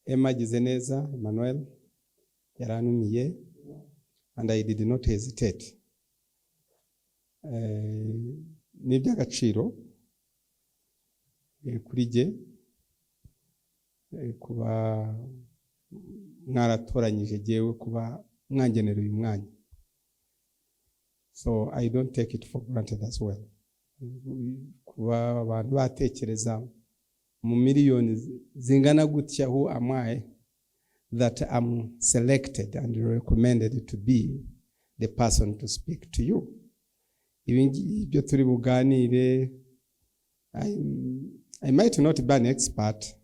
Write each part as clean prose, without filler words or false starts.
Emma Gizeneza, Emmanuel, yaranumiye, and I did not hesitate. Ni by'agaciro kuri jye kuba mwaratoranyije jewe kuba mwangenera uyu mwanya. So I don't take it for granted as well. Kuba abantu batekereza mu miliyoni zingana gutya, who am I that I'm selected and recommended to be the person to speak to you. Ibyo turi buganire, I might not be an expert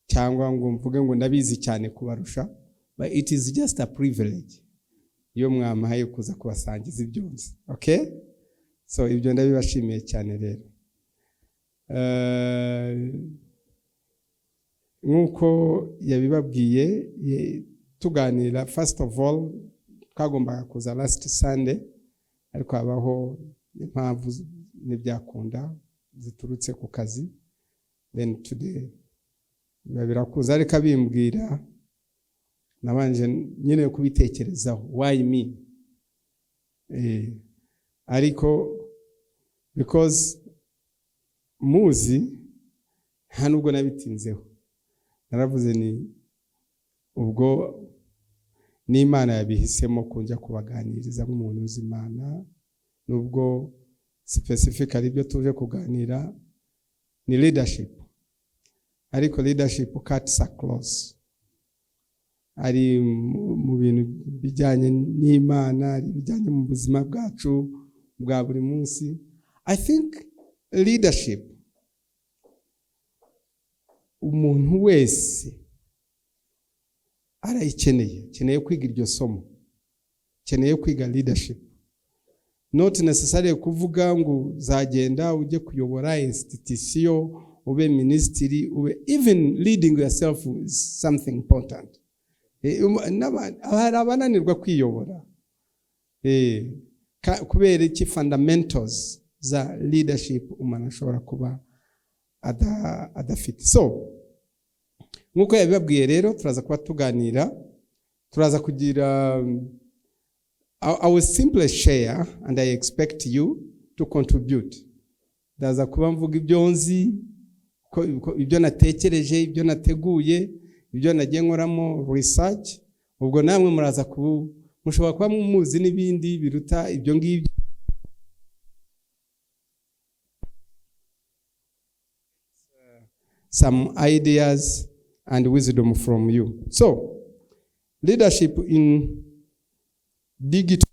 cyangwa ngo mvuge ngo ndabizi cyane kubarusha, but it is just a privilege iyo mwamahaye kuza kubasangiza ibyonzi. Okay, so ibyo ndabibashimiye cyane rero. Nkuko yabibabwiye tuganira, first of all twagombaga kuza last Sunday, ariko habaho impamvu n'ibyakunda ziturutse ku kazi, then today birakuza, ariko bimbwira nabanje nyine kubitekerezaho, why me? Ariko because muzi nta nubwo nabitinzeho, naravuze ni ubwo n'Imana yabihisemo kunja kubaganiriza nk'umuntu uzi Imana, nubwo specifically ibyo tuje kuganira ni leadership, ariko leadership cuts across, ari mu bintu bijyanye n'Imana, ari bijyanye mu buzima bwacu bwa buri munsi. I think leadership, umuntu wese arayikeneye kwiga iryo somo, keneye kwiga leadership. Not necessarily kuvuga ngo zagenda ujye kuyobora institution, ube ministry, ube even leading yourself is something important. Abananirwa kwiyobora kubera iki fundamentals za leadership umuntu ashobora kuba adafite. So nkuko yabibabwiye rero, turaza kuba tuganira, turaza kugira I will simply share and I expect you to contribute. Ndaza kuba mvuga ibyo nzi, ibyo natekereje, ibyo nateguye, ibyo nagiye nkoramo research. Ubwo namwe muraza mushobora kuba muzi n'ibindi biruta ibyo ngibyo. Some ideas and wisdom from you. So, leadership in digital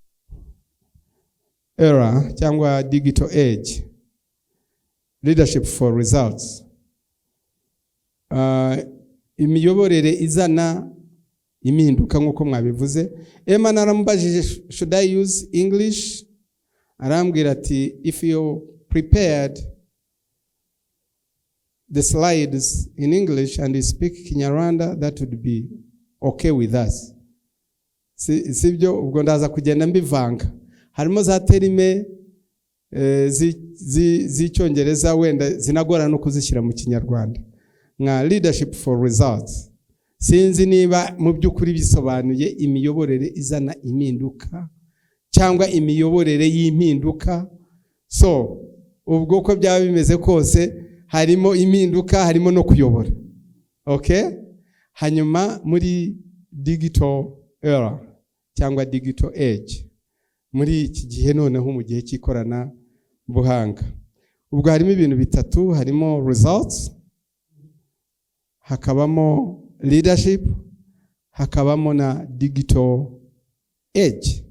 era, cyangwa digital age, leadership for results. Imiyoborere izana impinduka nkuko mwabivuze. Emma naramubajije, should I use English? Arambwira ati, if you prepared the slides in English and you speak Kinyarwanda, that would be okay with us. Sibyo, ubwo ndaza kugenda mbivanga. Harimo za terime z'icyongereza wenda zinagora no kuzishyira mu Kinyarwanda. Nka leadership for results, sinzi niba mu by'ukuri bisobanuye imiyoborere izana impinduka cyangwa imiyoborere y'impinduka. So ubwo ko byaba bimeze kose, harimo impinduka, harimo no kuyobora. Okay? Hanyuma muri digital era cyangwa digital age, muri iki gihe noneho mu gihe cy'ikorana buhanga, ubwo harimo ibintu bitatu, harimo results, hakabamo leadership, hakabamo na digital age.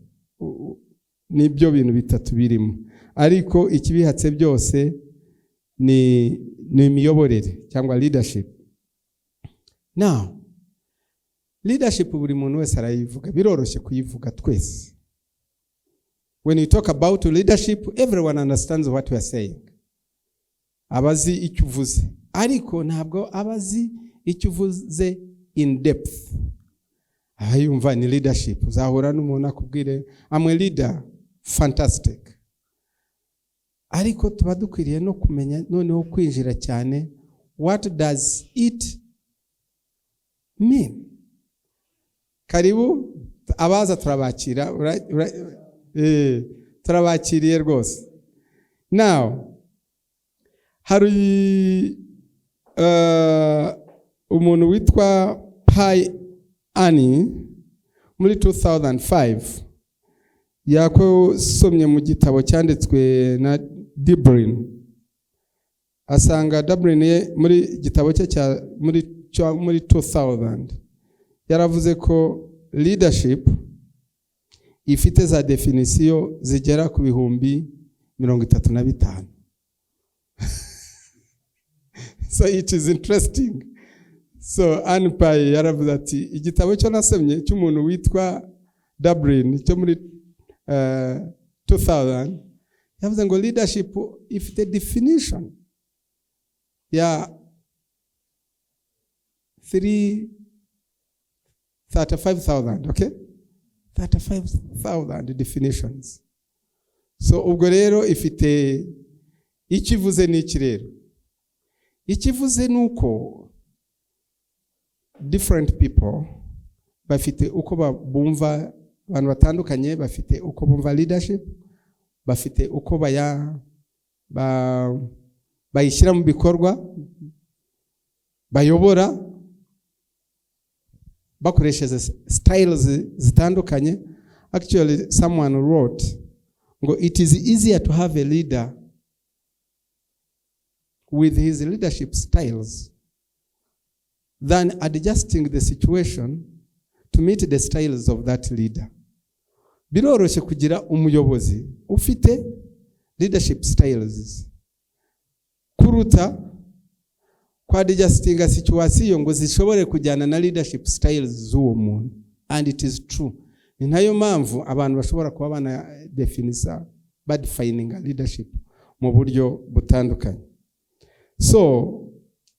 Nibyo bintu bitatu birimo, ariko ikibihatse byose ni imiyoborere cyangwa leadership. Now, leadership buri muntu wese arayivuga, biroroshye kuyivuga twese. When you talk about leadership, everyone understands what we are saying. Abazi icyo uvuze, ariko ntabwo abazi icyo uvuze in depth. ayumva ni leadership. Uzahura n'umuntu akubwire I'm a leader, fantastic. Ariko tuba dukwiriye no kumenya noneho kwinjira cyane, what does it mean? Karibu abaza turabakira, turabakiriye rwose. Now hari umuntu witwa Pai Ani muri 2005 yakosomye mu gitabo cyanditswe na Dublin. Asanga Dublin muri gitabo cye cya muri 2000 yaravuze ko leadership ifite za definisiyo zigera ku bihumbi 35. So it is interesting. So Anpai yaravuze ati igitabo cyo nasomye cy'umuntu witwa Dublin cyo muri 2000 yavuze ngo leadership ifite definition ya 35,000, okay? 35,000 definitions. So ubwo rero ifite ikivuze n'iki rero. Ikivuze nuko different people bafite uko bumva, abantu batandukanye bafite uko bumva leadership, bafite uko bayishyira mu bikorwa, bayobora bakoresheje styles zitandukanye. Actually someone wrote ngo it is easier to have a leader with his leadership styles than adjusting the situation to meet the styles of that leader. Biroroshye kugira umuyobozi ufite leadership styles kuruta kwa adjustinga situation ngo zishobore kujyana na leadership styles z'uwo muntu. And it is true. Ni nayo mpamvu abantu bashobora kuba bana defining leadership mu buryo butandukanye. So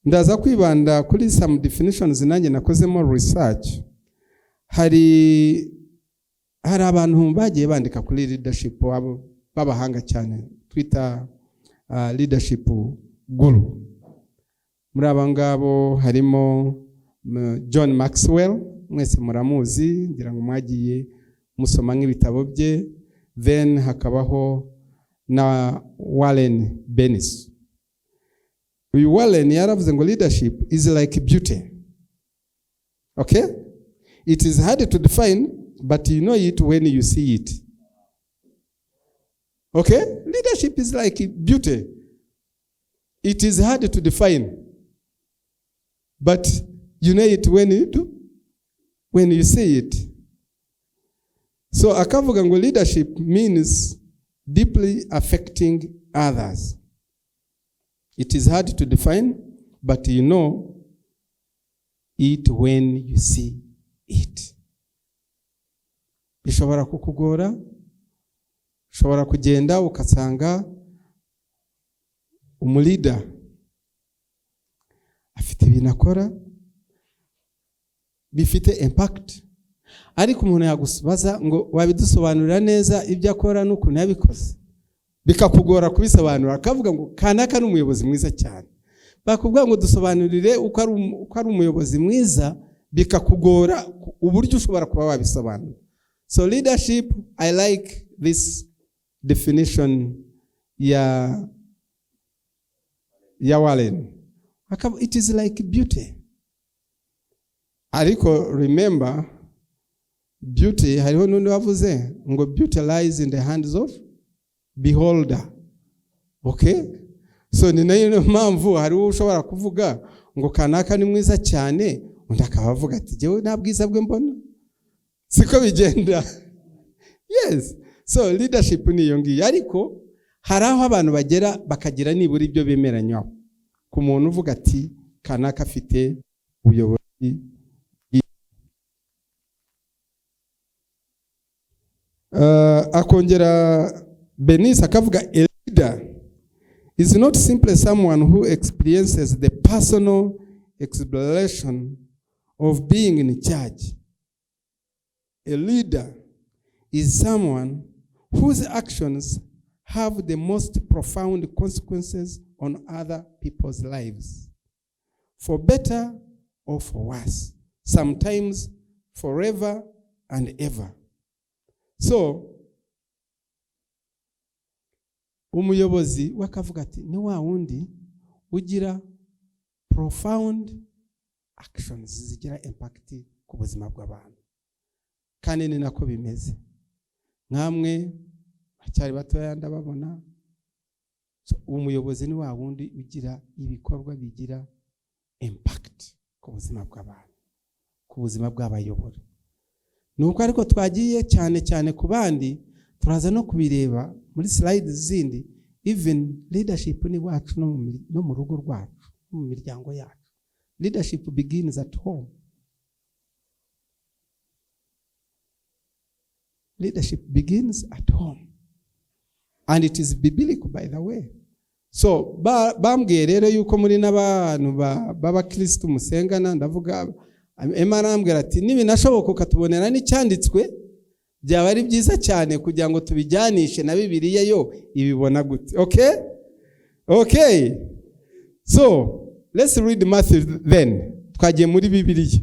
ndaza kwibanda kuri some definitions nanjye nakozemo research. Hari abantu bagiye bandika kuri leadership babahanga cyane, twita leadership guru. Muri abangabo harimo John Maxwell, mwese muramuzi, ngira ngo mwagiye musoma nk'ibitabo bye. Then hakabaho na Warren Bennis. Uyu Warren yaravuze ngo leadership is like beauty. Okay? It is hard to define, but you know it when you see it. Okay? Leadership is like beauty. It is hard to define, but you know it when you see it. So akavuga ngo leadership means deeply affecting others. It is hard to define, but you know it when you see it. Bishobora kukugora, ushobora kugenda ukasanga umulida afite ibintu akora bifite impact, ariko umuntu yagusubaza ngo wabidusobanurira neza ibyo akora n'ukuntu yabikoze, bikakugora kubisobanura. Akavuga ngo kanaka n'umuyobozi mwiza cyane, bakubwira ngo dusobanurire uko ari umuyobozi mwiza, bikakugora uburyo ushobora kuba wabisobanura. So leadership, I like this definition ya Warren. It is like beauty. Ariko remember, beauty, hariho n'undi wavuze ngo beauty lies in the hands of beholder. Okay? So ni nayo mpamvu hari ushobora kuvuga ngo kanaka ni mwiza cyane, undi akavuga ati jewe nta bwiza bwe mbona. Siko bigenda. Yes. So leadership ni iyo ngiyo, ariko hari aho abantu bagera bakagira nibura ibyo bemeranywaho. Ku muntu uvuga ati kanaka afite ubuyobozi. Akongera Bennis akavuga a leader is not simply someone who experiences the personal exploration of being in charge. A leader is someone whose actions have the most profound consequences on other people's lives, for better or for worse, sometimes forever and ever. So, umuyobozi wakavuga ati ni wa wundi ugira profound actions zigira impact ku buzima bw'abantu. Kandi ni nako bimeze. Nkamwe acyari batoya ndababona. So, umuyobozi ni wa wundi ugira ibikorwa bigira impact ku buzima bw'abantu, ku buzima bw'abayobora. Nuko ariko twagiye cyane ku bandi turaza no kubireba muri slides zindi. Even leadership ni wacu no mu rugo rwacu, mu miryango yacu. Leadership begins at home. Leadership begins at home. And it is biblical, by the way. So, bambwiye rero yuko muri n'abantu b'abakristo musengana, ndavuga Imana ambwira ati nibinashoboka ukatubonera n'icyanditswe byaba ari byiza cyane kugira ngo tubijyanishe na Bibiliya yo ibibona gute. Okay. So, let's read Matthew then. Twagiye muri Bibiliya.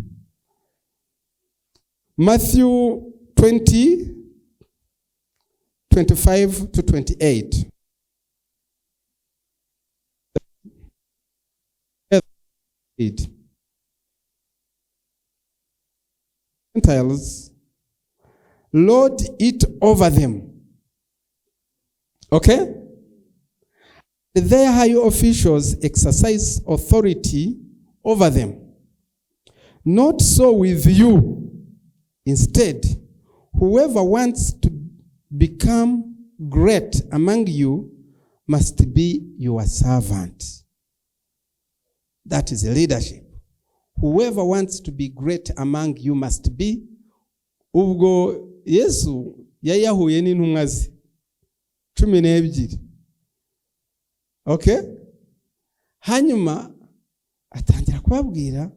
Matthew 20:25 to 28. Gentiles lord it over them. Okay? Their high officials exercise authority over them. Not so with you. Instead, whoever wants to become great among you must be your servant. That is leadership. Whoever wants to be great among you must be. Ubwo Yesu yayahuye n'intumwa ze 12. Okay? Hanyuma atangira kubabwira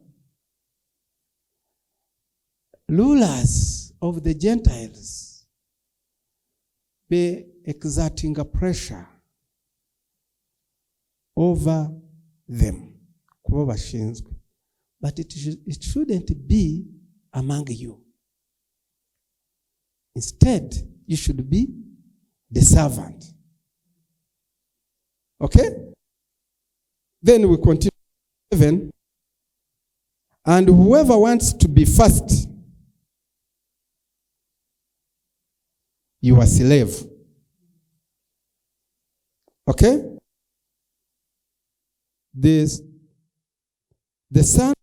rulers of the Gentiles be exerting a pressure over them. Kuba bashinzwe. But it shouldn't be among you. Instead, you should be the servant. Okay? Then we continue. 7. And whoever wants to be first, you are slave. Okay? The son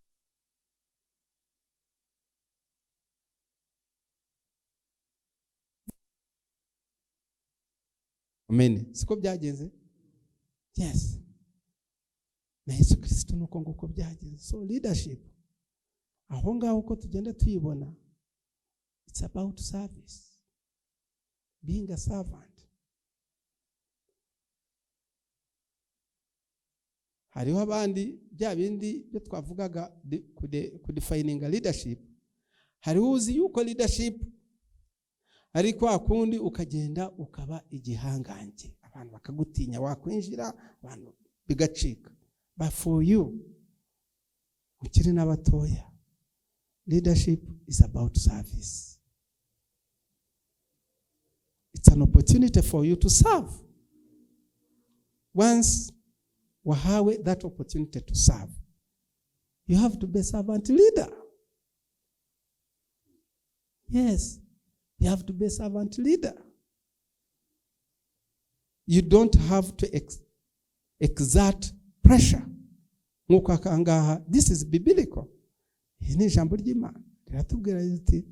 Amen. Siko byagenze? Yes. Na Yesu Kristo nuko nguko byagenze. So leadership, aho ngaho uko tugenda tuyibona, it's about service. Being a servant. Hariho abandi bya bindi byo twavugaga kudefining leadership. Hariho uzi yuko leadership ariko akundi ukagenda ukaba igihangange, abantu bakagutinya, wakwinjira abantu bigacika. But for you, ukiri n'abatoya, leadership is about service. It's an opportunity for you to serve. Once wahawe that opportunity to serve, you have to be a servant leader. Yes. You have to be a servant leader. You don't have to exert pressure. This is biblical. Ni ijambo ry'Imana. Riratubwira riti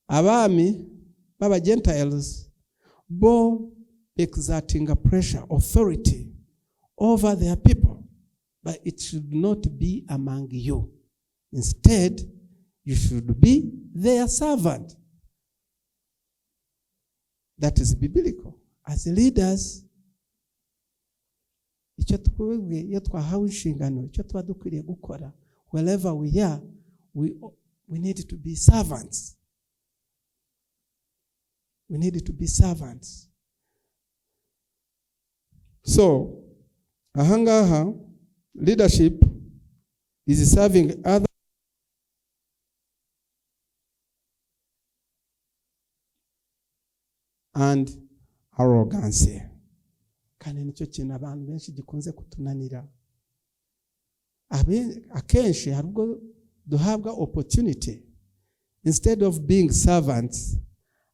abami b'aba Gentiles bo exerting a pressure, authority over their people, but it should not be among you. Instead, you should be their servant. That is biblical. As leaders, icyo twebwe iyo twahawe inshingano, icyo tuba dukwiriye gukora, wherever we are, we need to be servants. We need to be servants. So, ahangaha, leadership is serving others and arrogance. Kandi nicyo kintu abantu benshi gikunze kutunanira. Akenshi hari ubwo duhabwa opportunity, instead of being servants,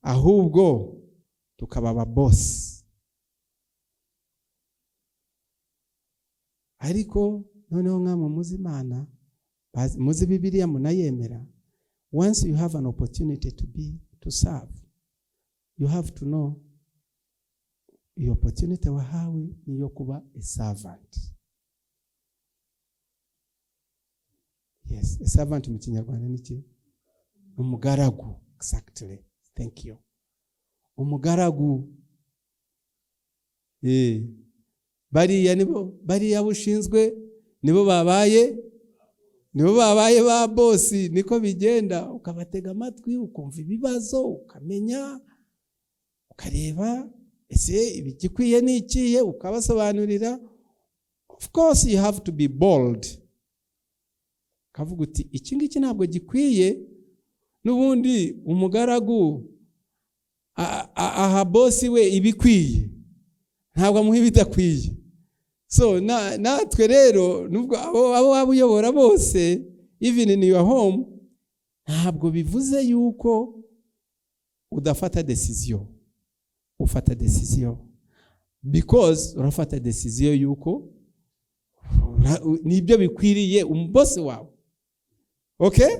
ahubwo tukaba aba boss. Ariko noneho nkamwe muzi Imana, muzi Bibiliya munayemera, once you have an opportunity to serve, you have to know the opportunity wahawe ni yo kuba a servant. Yes, a servant mu Kinyarwanda ni ki? Umugaragu. Exactly. Thank you. Umugaragu. Bariya bushinzwe nibo babaye ba bosi, niko bigenda, ukabatega amatwi, ukumva ibibazo, ukamenya, ukareba ese ibigikwiye n'ikiye, ukabasobanurira. Of course you have to be bold. Kavuga uti iki ngiki ntabwo gikwiye, n'ubundi umugaragu aha bosi we ibikwiye, ntabwo amuha ibidakwiye. So natwe rero nubwo abo abuyobora bose, even in your home, ntabwo bivuze yuko udafata decision. Ufata decision because urafata decision yuko nibyo bikwiriye umbosi wawe. Okay?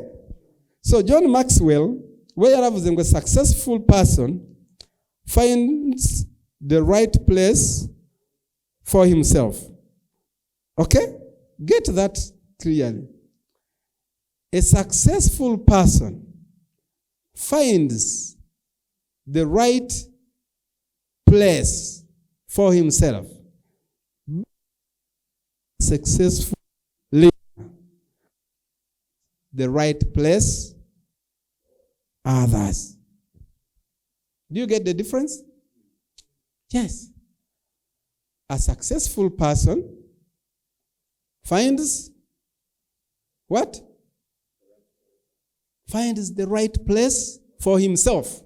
So John Maxwell, we yaravuze ngo successful person finds the right place for himself. Okay? Get that clearly. A successful person finds the right place for himself. Successful leader, the right place, others. Do you get the difference? Yes. A successful person finds what? Finds the right place for himself.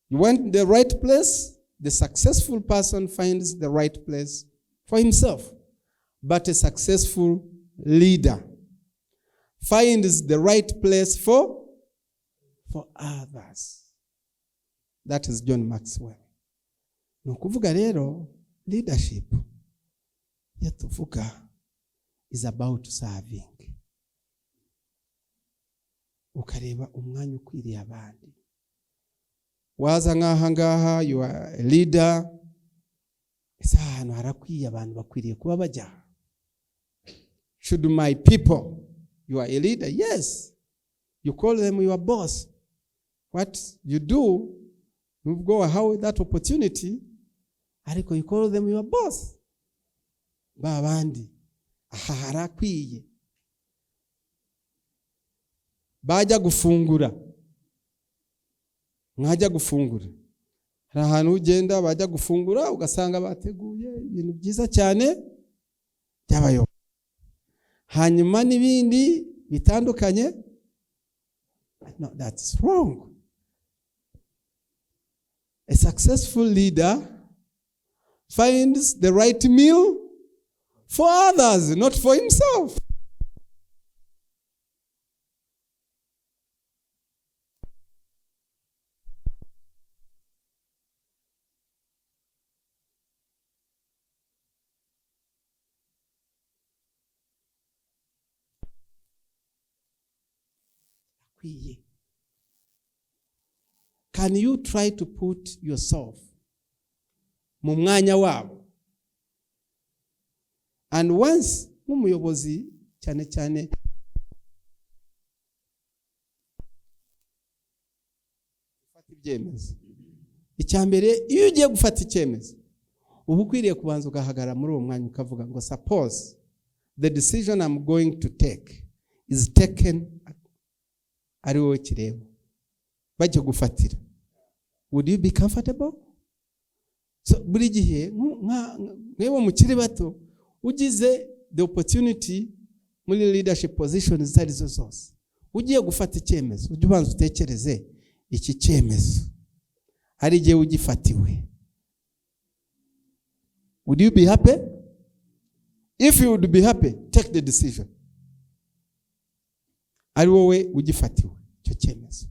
You want the right place? The successful person finds the right place for himself. But a successful leader finds the right place for others. That is John Maxwell. Nukuvuga rero, leadership yatuvuga is about serving. Ukareba umwanya ukwiriye abandi. Waza ngaha you are a leader. Ese hano harakwiye abantu bakwiriye kuba bajya. Should my people, you are a leader? Yes. You call them your boss. What you do, you go ahead with that opportunity, ariko you call them your boss. Babandi harakwiye bajya gufungura, mwajya gufungura, hari ahantu ugenda bajya gufungura ugasanga bateguye ibintu byiza cyane byabayo, hanyuma n'ibindi bitandukanye. No, that's wrong. A successful leader finds the right meal for others, not for himself. Can you try to put yourself mu mwanya wabo? And once nk'umuyobozi cyane cyane ufata ibyemezo, icyambere iyo ugiye gufata icyemezo uba ukwiriye kubanza ugahagarara muri uwo mwanya ukavuga ngo suppose the decision I'm going to take is taken ari wowe kireba bajya gufatira, would you be comfortable? So buri gihe mwewe mukiri bato ugize the opportunity muri leadership positions zari zo zose, ugiye gufata icyemezo ujye ubanza utekereze iki cyemezo ari gihe ugifatiwe, would you be happy? If you would be happy, take the decision. Ari wowe ugifatiwe icyo cyemezo,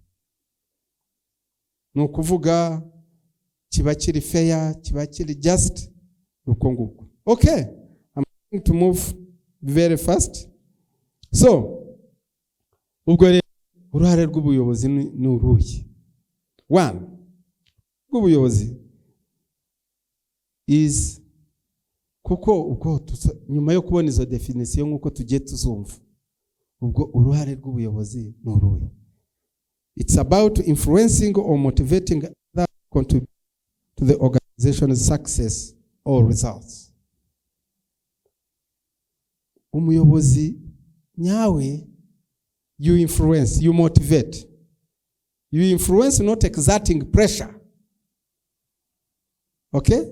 ni ukuvuga kiba kiri fair, kiba kiri just, uko nguko. Okay, I'm going to move very fast. So ubwo uruhare rw'ubuyobozi ni uruhe? One, rw'ubuyobozi is kuko ubwo nyuma yo kubona izo definition nkuko tugiye tuzumva, ubwo uruhare rw'ubuyobozi ni uruhe? It's about influencing or motivating others to contribute to the organization's success or results. Umuyobozi nyawe, you influence, you motivate. You influence, not exerting pressure. Okay?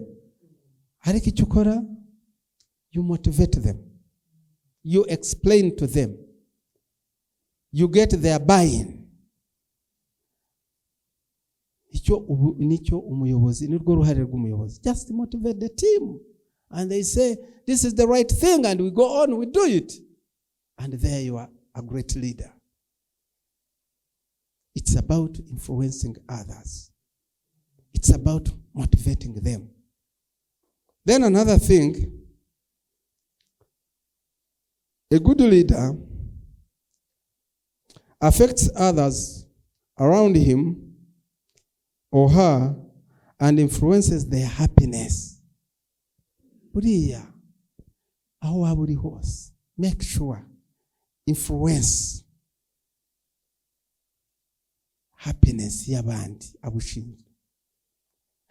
Ariko icyo ukora, you motivate them. You explain to them. You get their buy-in. Nicyo umuyobozi, nirwo ruhare rw'umuyobozi. Just motivate the team. And they say, this is the right thing, and we go on, we do it. And there you are, a great leader. It's about influencing others. It's about motivating them. Then another thing, a good leader affects others around him or her and influences their happiness. Buriya aho waba uri hose, make sure influence happiness y'abandi abushinzwe.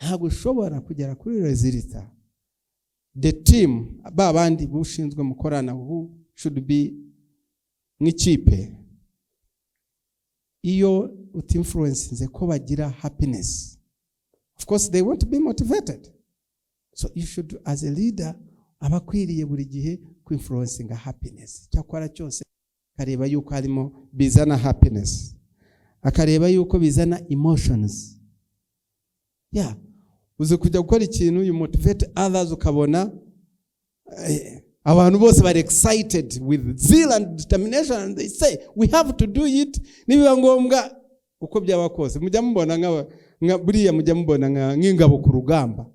Ntabwo ushobora kugera kuri resulta the team babandi bushinzwe mukorana, who should be nk'ikipe, iyo utinfluence ko bagira happiness. Of course they want to be motivated. So you should, as a leader, abakwiriye buri gihe ku influencing happiness. Cyakora cyose kareba yuko harimo bizana happiness, akareba yuko bizana emotions. Yeah, uze kujya gukora ikintu, you motivate others, ukabona abantu bose bari excited with zeal and determination, and they say we have to do it. Nibiba ngombwa uko byaba kose, mujya mubona nka buriya, mujya mubona nk'ingabo ku rugamba.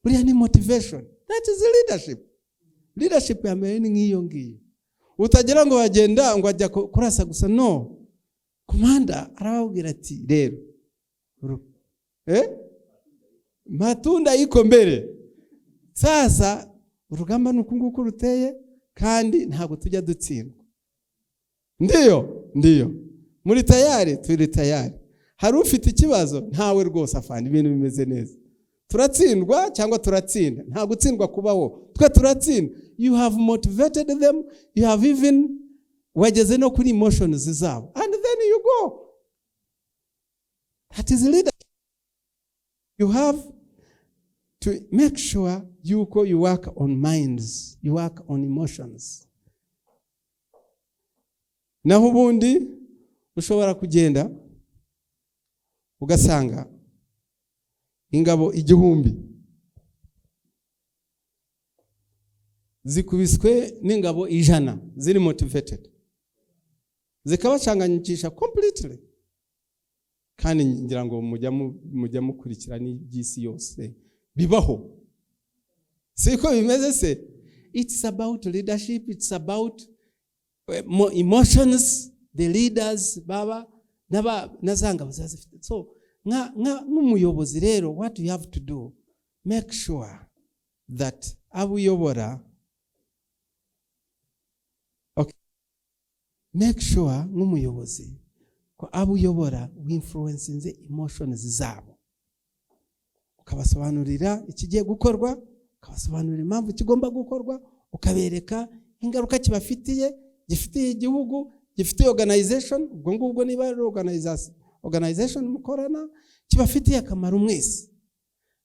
Buriya ni motivation. That is leadership. Leadership ya mbere ni nk'iyo ngiyo. Utagira ngo bagenda ngo ajya kurasa gusa, no. Komanda arababwira ati rero matunda yiko mbere, sasa urugamba nukunguko ruteye kandi ntabwo tujya dutsindwa. Ndiyo muri tayari, turi tayari. Hari ufite ikibazo, ntawe rwose afana, ibintu bimeze neza. Turatsindwa cyangwa turatsinda, nta gutsindwa kubaho, twe turatsinda. You have motivated them, you have even wageze no kuri emotions zabo, and then you go. That is leadership. You have to make sure you work on minds, you work on emotions. Naho ubundi ushobora kugenda ugasanga ingabo igihumbi zikubiswe n'ingabo 100 ziri motivated, zikabacanganyikisha completely. Kandi ngira ngo mujya mukurikirana iby'isi yose bibaho, siko bimeze se. It's about leadership, it's about emotions. The leaders baba nazanga bazazifite. So nk'umuyobozi rero, what you have to do, make sure that abuyobora, okay, make sure nk'umuyobozi ko abuyobora influence the emotions zabo, ukabasobanurira ikigiye gukorwa, ukabasobanurira impamvu kigomba gukorwa, ukabereka ingaruka kibafitiye, gifitiye igihugu, gifite organization, ubwo ngubwo niba ari organization mukorana kibafitiye akamaro mwese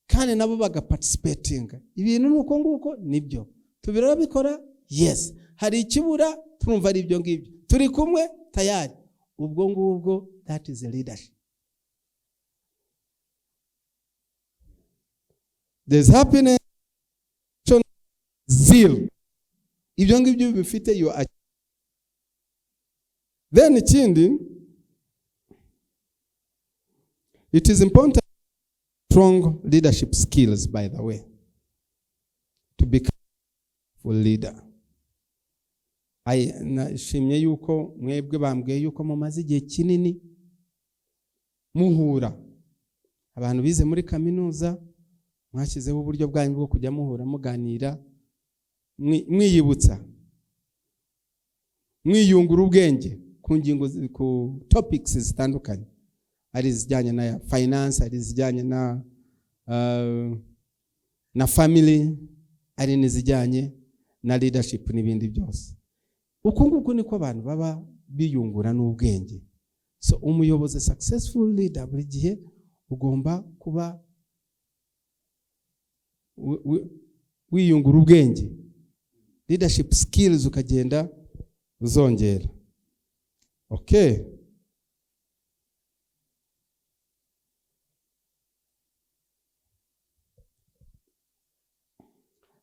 kandi nabo bagaparticipating. Ibintu nuko nguko nibyo tubirora bikora. Yes, hari ikibura turumva ari ibyo ngibyo, turi kumwe tayari, ubwo ngubwo that is a leadership. There's happiness, zeal. Ibyo ngibyo bifite you are. Then ikindi, it is important strong leadership skills, by the way, to become a full leader. Nashimye yuko mwebwe bambwiye yuko mumaze igihe kinini muhura, abantu bize muri kaminuza mwashyizeho uburyo bwanyu bwo kujya muhura muganira, mwiyibutsa, mwiyungura ubwenge ku ngingo, ku topics zitandukanye, ari zijyanye na finance, ari zijyanye na family, ari n'izijyanye na leadership n'ibindi byose. Uko nguko niko abantu baba biyungura n'ubwenge. So umuyobozi successful leader buri gihe ugomba kuba wiyungura ubwenge, leadership skills ukagenda uzongera. Okay.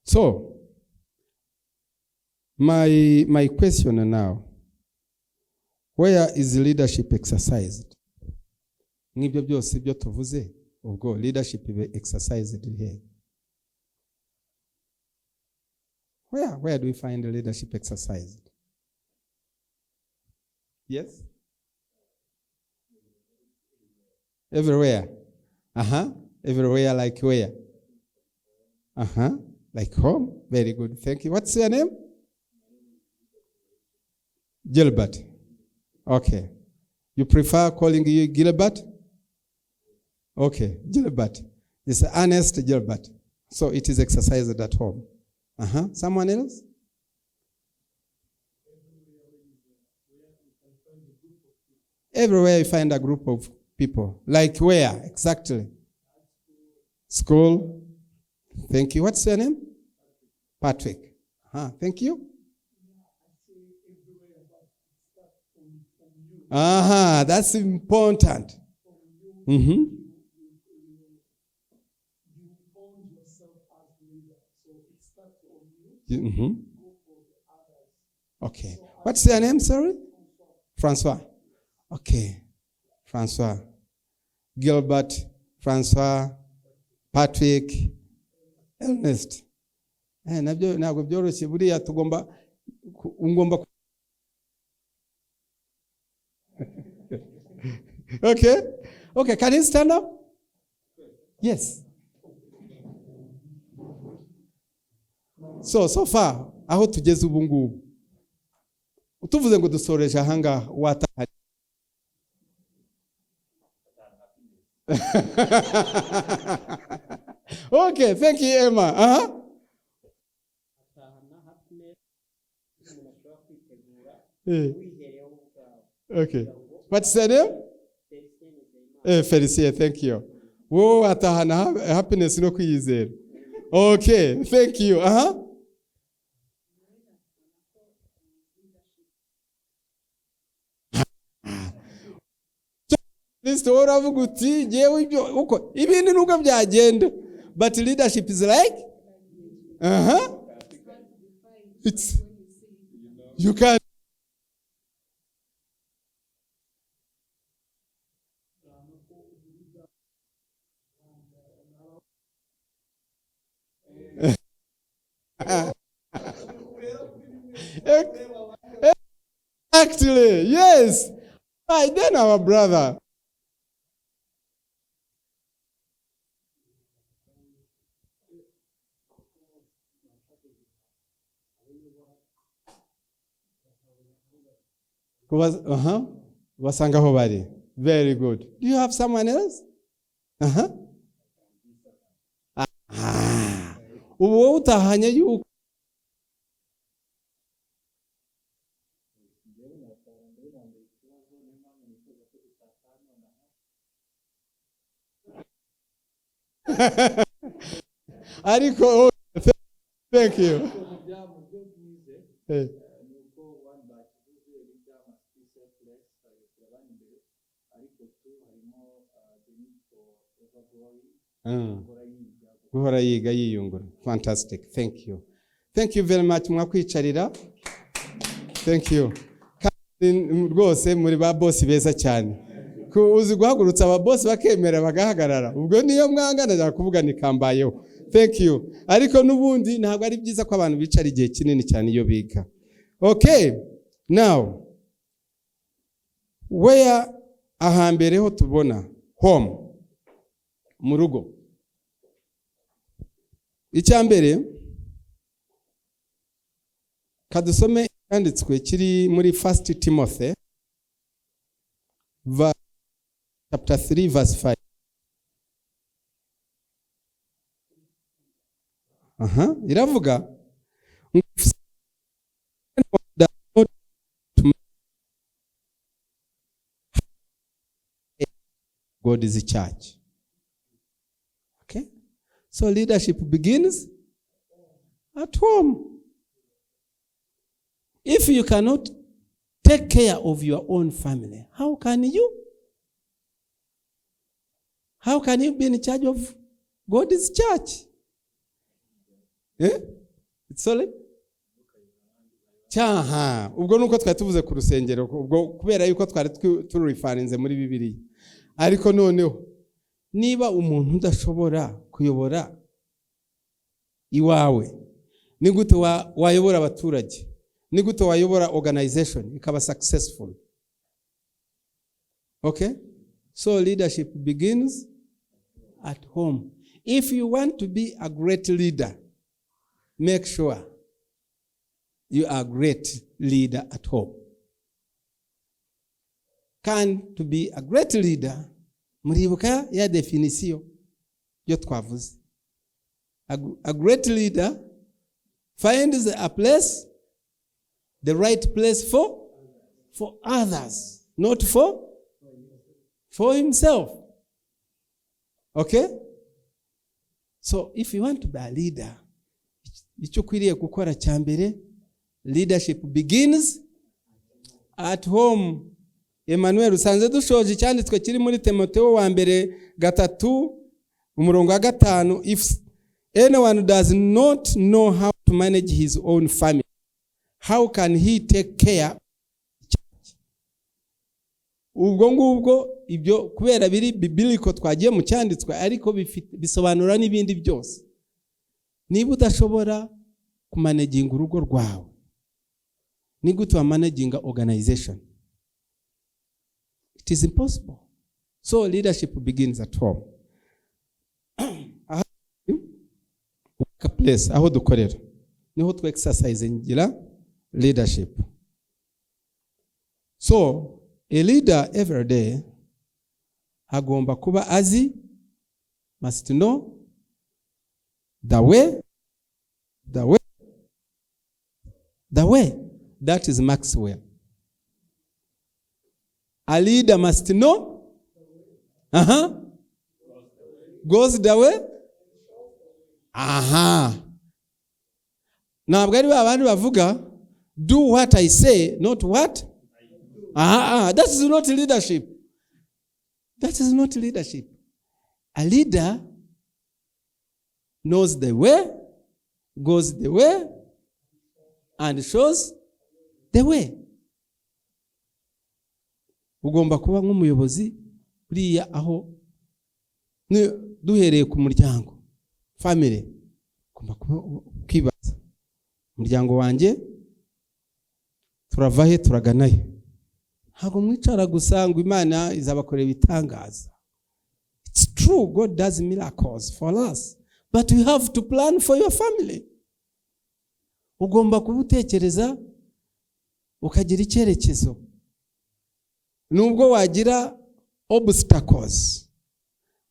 So my question now, where is leadership exercised? Ngibyo byose byo tuvuze, ubwo leadership be exercised here. Where do we find the leadership exercised? Yes? Everywhere. Everywhere, like where? Like home. Very good. Thank you. What's your name? Gilbert. Okay. You prefer calling you Gilbert? Okay, Gilbert. It's Ernest Gilbert. So it is exercised at home. Someone else? Everywhere you find a group of people. Like where exactly? School. Thank you. What's your name? Patrick. Thank you. That's important. Okay. What's your name, sorry? Francois. Okay. Francois. Gilbert, Francois, Patrick, Ernest. Ntabwo byoroshye buriya tugomba Okay, can you stand up? Yes. So far aho tugeze ubu ngubu utuvuze ngo dusoreje ahanga watahari. Okay, thank you, Emma. Okay. What's the name? Felicia, thank you. Wo atahana happiness no kwiyizera. Okay, thank you. Listo uravuga uti jewe ibyo uko ibindi nuko byagenda, but leadership is like it's you can actually, yes. Right then, our brother. Wasanga ho bari. Very good. Do you have someone else? Uwo utahanya yuko ariko thank you. Guhora yiga yiyungura. Fantastic. Thank you. Thank you very much. Mwakwicarira. Thank you. Rwose muri ba boss beza cyane. Uzi guhagurutsa aba boss bakemera bagahagarara. Ubwo niyo mwangana za kuvuga ni kambayeho. Thank you. Ariko nubundi ntabwo ari byiza ko abantu bicara igihe kinini cyane iyo biga. Okay. Now, where ahambere ho tubona home mu rugo. Icyambere kadusome yanditswe kiri muri 1 Timothy chapter 3 verse 5. Iravuga God is the church. Okay? So leadership begins at home. If you cannot take care of your own family, how can you? How can you be in charge of God's church? It's solid? Cyaha. Ubwo nuko twari tuvuze ku rusengero, ubwo kubera yuko twari turifarinze muri Bibiliya. Ariko noneho niba umuntu udashobora kuyobora iwawe, ni gute wayobora abaturage? Ni gute wayobora organization ikaba successful? Okay? So leadership begins at home. If you want to be a great leader, make sure you are a great leader at home. To be a great leader, muribuka ya definisiyo yo twavuze. A great leader finds a place, the right place for others, not for himself. Okay? So if you want to be a leader, icyo kwiriye gukora cyambere, leadership begins at home. Emmanuel usanze dushoje cyanditswe kiri muri Timotheo wa mbere 3:5. If anyone does not know how to manage his own family, how can he take care of the church? Ubwo ngubwo ibyo kubera biri biblical twagiye mu cyanditswe, ariko bisobanura n'ibindi byose. Niba udashobora kumanaginga urugo rwawe, ni gute wa managinga organization? It is impossible. So leadership begins at home. A place aho dukorera niho tu exercise ngira leadership. So a leader every day agomba kuba must know the way. That is Maxwell. A leader must know. Goes the way. Ntabwo ari babandi bavuga do what I say, not what. That is not leadership. That is not leadership. A leader knows the way, goes the way, and shows the way. Ugomba kuba nk'umuyobozi buriya aho duhereye ku muryango, family. Ugomba kwibaza umuryango wanjye turava he turagana he. Ntabwo mwicara gusa ngo Imana izabakorera ibitangaza. It's true, God does miracles for us, but you have to plan for your family. Ugomba kubutekereza ukagira icyerekezo. Nubwo wagira obstacles,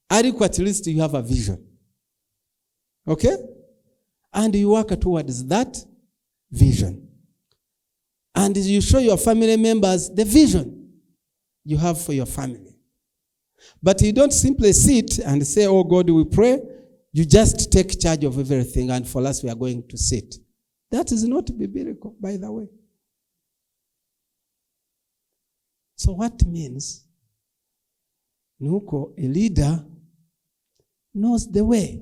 ariko at least you have a vision. Okay? And you work towards that vision. And you show your family members the vision you have for your family. But you don't simply sit and say, oh God, we pray, You just take charge of everything, and for us, we are going to sit. That is not biblical, by the way. So what means? Nuko, a leader knows the way.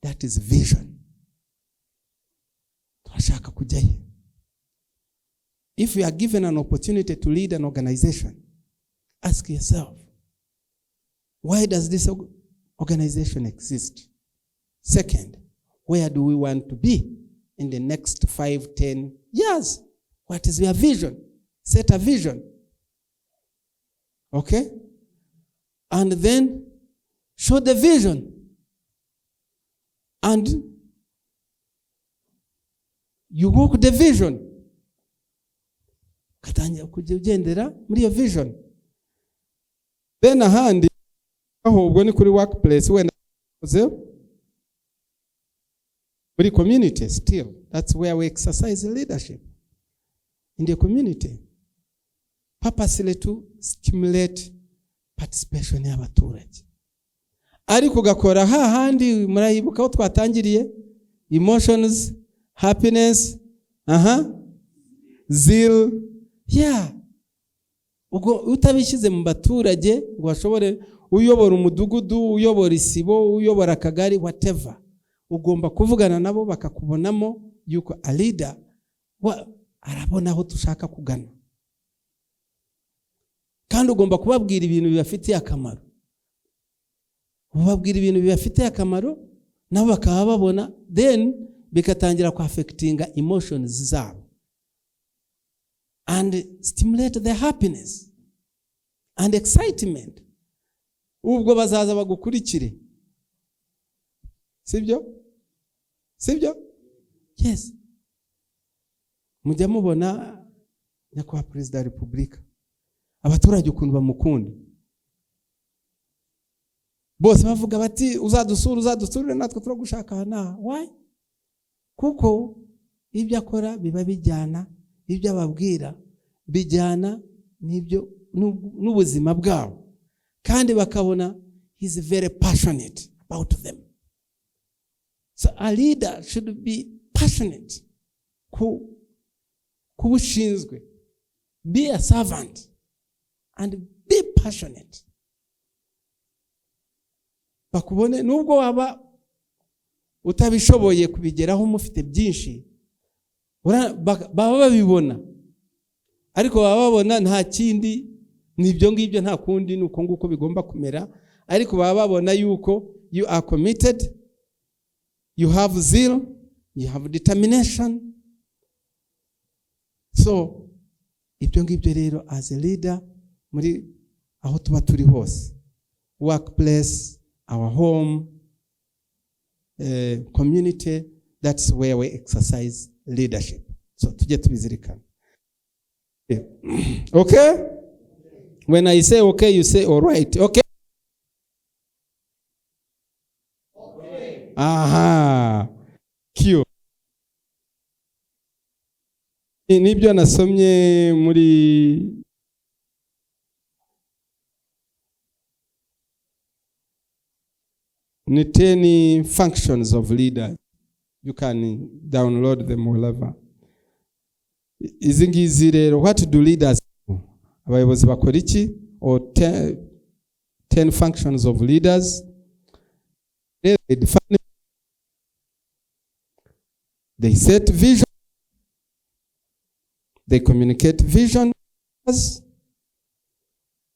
That is vision. If you are given an opportunity to lead an organization, ask yourself, why does this organization exist? Second, where do we want to be in the next 5, 10 years? What is your vision? Set a vision. Okay? And then show the vision. And you walk the vision. Katanya kugendera muri iyo vision. Then ahandi aho ubwo ni kuri workplace wenda muri community still. That's where we exercise leadership. In the community. Purposely to stimulate participation y'abaturage. Ariko gakora hahandi murayibuka aho twatangiriye emotions, happiness, zeal. Yeah. Ugo utabishize mu baturage ngo bashobore uyobora umudugudu, uyobora isibo, uyobora akagari, whatever. Ugomba kuvugana nabo bakakubonamo yuko a leader arabona aho tushaka kugana. Kandi ugomba kubabwira ibintu bibafitiye akamaro. Ubabwira ibintu bibafitiye akamaro nabo bakaba babona, then bikatangira ku affectinga emotions zabo. And stimulate their happiness and excitement. Ubwo bazaza bagukurikire. Sibyo? Sibyo? Yes. Mujya mubona nyakubahwa Perezida wa Repubulika, abaturage ukuntu bamukunda. Bose bavuga bati uzadusura natwe turagushaka hana. Why? Kuko ibyo akora biba bijyana, ibyo ababwira bijyana n'ibyo n'ubuzima bwabo. Kandi bakabona he's very passionate about them. So a leader should be passionate. Kubushinzwe. Be a servant and be passionate. Bakubone nubwo waba utabishoboye kubigeraho mufite byinshi, baba babibona. Ariko baba babona nta kindi nibyo ngibyo, nta kundi nuko nguko bigomba kumera. Ariko baba babona yuko you are committed, you have zeal, you have determination. So ibyo ngibyo rero as a leader muri aho tuba turi hose, workplace, our home, community, that's where we exercise leadership. So tujye tubizirikana. Okay? When I say okay, you say all right. Okay? Okay. Aha. Q. Nibyo nasomye muri ni 10 functions of leaders. You can download them wherever. Izi ngizi rero, what do leaders do? Abayobozi bakora iki? Or 10 functions of leaders. They set vision. They communicate vision.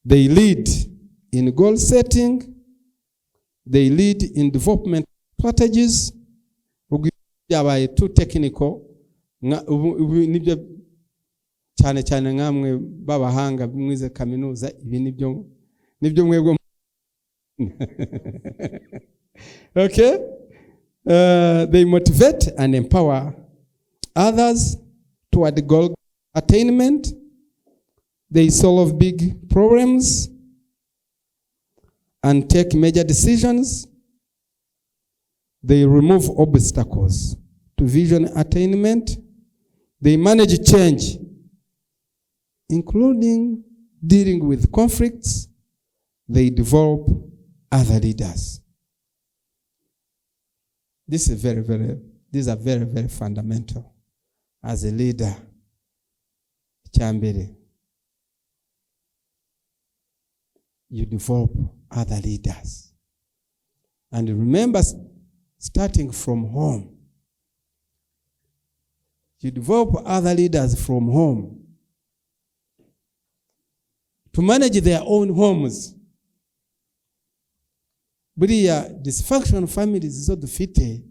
They lead in goal setting. They lead in development strategies. Yabaye too technical. Nibyo cyane cyane ngamwe babahanga mwize kaminuza, ibi nibyo mwebwe. Okay? They motivate and empower others toward goal attainment. They solve big problems and take major decisions. They remove obstacles to vision attainment. They manage change, including dealing with conflicts. They develop other leaders. these are very, very fundamental. As a leader, Chambere, you develop other leaders. And remember, starting from home, you develop other leaders from home to manage their own homes. Buriya dysfunctional families zo dufite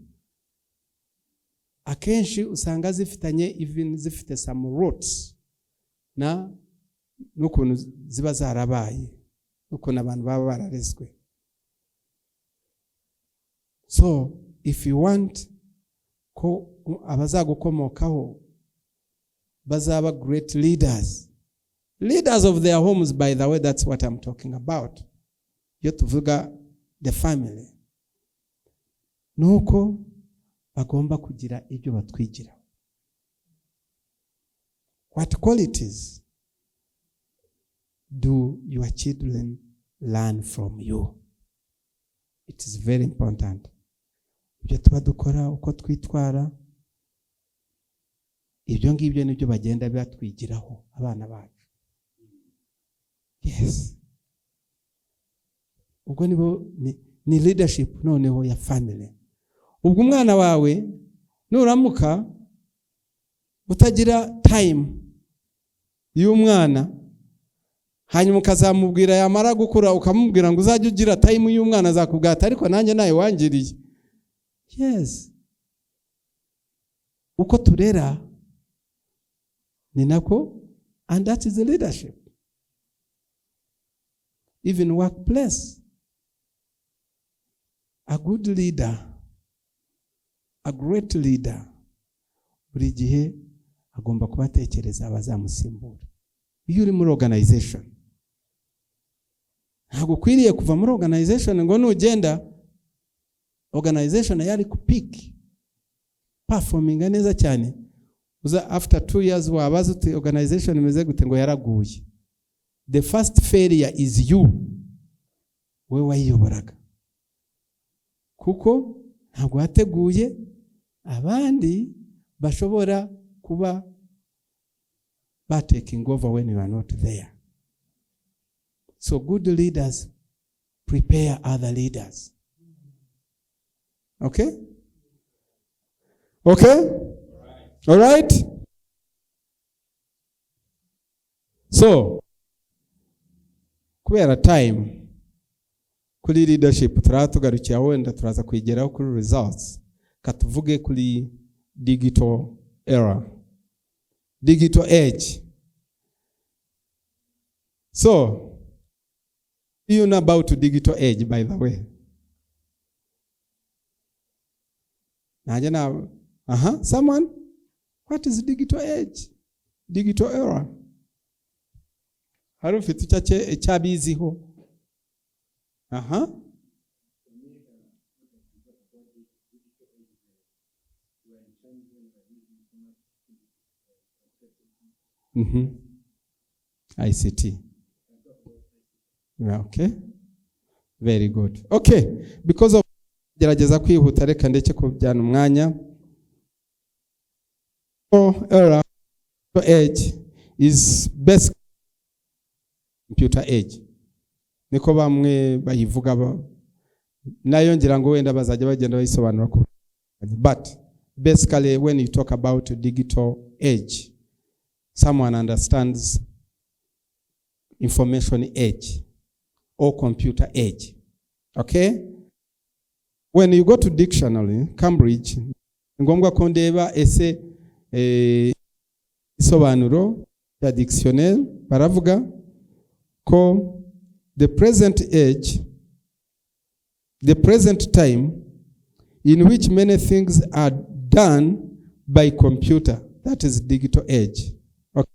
akenshi usanga zifitanye even zifite some roots na n'ukuntu ziba zarabaye n'ukuntu abantu baba bararezwe. So if you want ko abazagukomokaho bazaba great leaders of their homes, by the way, that's what I'm talking about. Yo tuvuga the family. Nuko bagomba kugira ibyo batwigira. What qualities do your children learn from you? It is very important. Ibyo tuba dukora, uko twitwara, ibyo ngibyo nibyo bagenda batwigiraho abana bacu. Yes. Ubwo ni leadership noneho ya family. Ubwo umwana wawe nuramuka utagira time y'umwana, hanyuma ukazamubwira yamara gukura ukamubwira ngo uzajye ugira time y'umwana, azakubwata ariko nanjye nawe wangiriye. Yes. Uko turera ni nako, and that is the leadership. Even workplace, a good leader, a great leader, buri gihe agomba kubatekereza abazamusimbura. Iyo uri muri organization, ntabwo kwiriye kuva muri organization ngo nugenda organization yari kupick performing neza cyane, uza after 2 years wabaza uti organization imeze gute ngo yaraguye. The first failure is you. Wewe wayiyoboraga. Kuko ntabwo wateguye abandi bashobora kuba taking over when you are not there. So good leaders prepare other leaders. Okay? Okay? All right? So, kubera time kuri leadership turatugarukiye wenda turaza kwigeraho kuri results, katuvuge kuri digital era, digital age. So, you know about digital age, by the way. Now, someone? What is digital age? Digital era? Harufu ituchache chabiziho. ICT. Yeah, okay. Very good. Okay. Because of gerageza kwihuta reka ndeke kubyana umwanya. Era age is best computer age. Niko bamwe bayivuga nayo ngira ngo wenda bazajya bagenda bayisobanura ko. But basically when you talk about digital age, someone understands information age or computer age. Okay? When you go to dictionary, Cambridge, ngombwa ko ndeba ese isobanuro ya dictionnaire baravuga ko the present time in which many things are done by computer, that is digital age. Okay.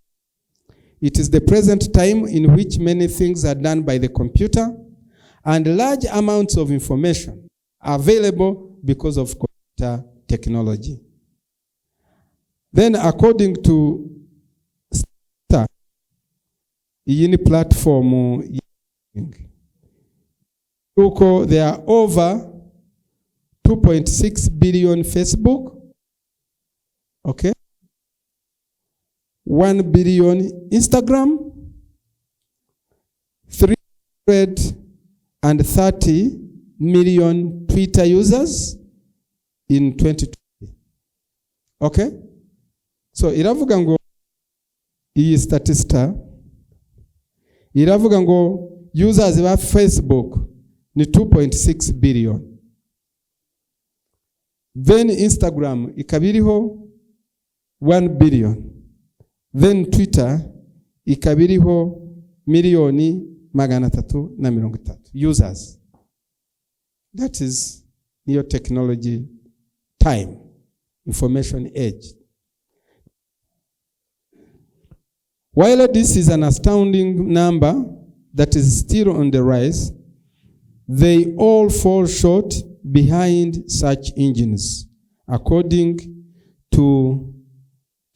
It is the present time in which many things are done by the computer and large amounts of information are available because of computer technology. Then according to the platform, there are over 2.6 billion Facebook, okay, 1 billion Instagram, 330 million Twitter users in 2020. Okay? So iravuga ngo iyi statista iravuga ngo users ba Facebook ni 2.6 billion. Then Instagram ikabiriho 1 billion. Then Twitter ikabiriho miliyoni 330 users. That is new technology time, information age. While this is an astounding number that is still on the rise, they all fall short behind search engines. According to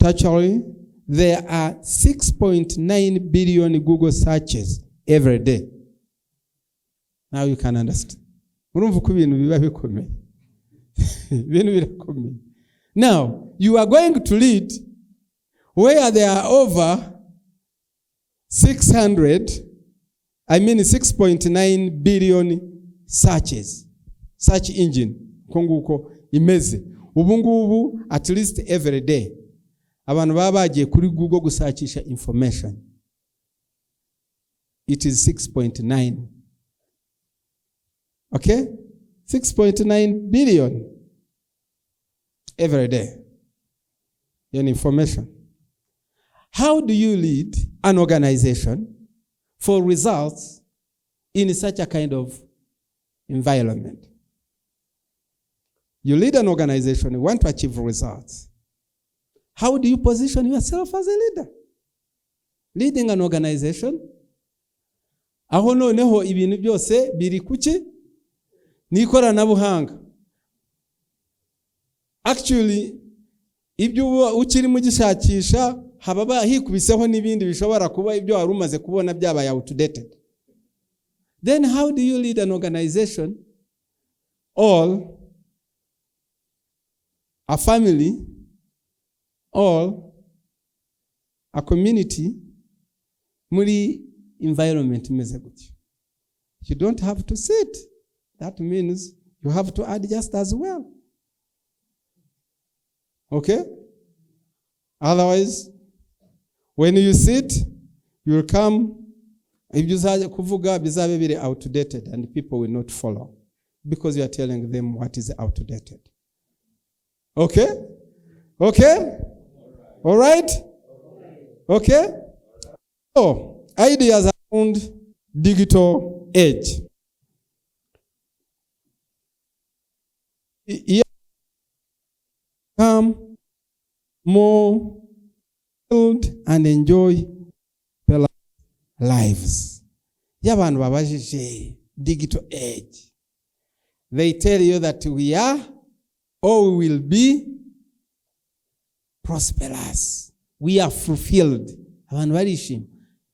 Touchly, there are 6.9 billion Google searches every day. Now you can understand. Now, you are going to read where there are over 6.9 billion searches. Search engine. Konguko imeze. Ubungubu at least every day. Abantu baba bagiye kuri Google gusearchisha information. It is 6.9. Okay? 6.9 billion every day in information. How do you lead an organization for results in such a kind of environment? You lead an organization, you want to achieve results. How do you position yourself as a leader? Leading an organization, aho noneho ibintu byose biri kuki n'ikoranabuhanga. Actually, ibyo ukiri mu gishakisha hababa hikubiseho n'ibindi bishobora kuba ibyo wari umaze kubona byabaye outdated. Then how do you lead an organization or a family or a community muri environment imeze gutyo? You don't have to sit. That means you have to adjust as well. Okay? Otherwise, when you sit, you will come, if you say kuvuga bizabe biri outdated and people will not follow because you are telling them what is outdated. Okay? Okay? All right? Okay? So, ideas around digital age. Come more filled and enjoy their lives. Yabantu babajije digital age. They tell you that we are or we will be prosperous. We are fulfilled. Abantu barishimye.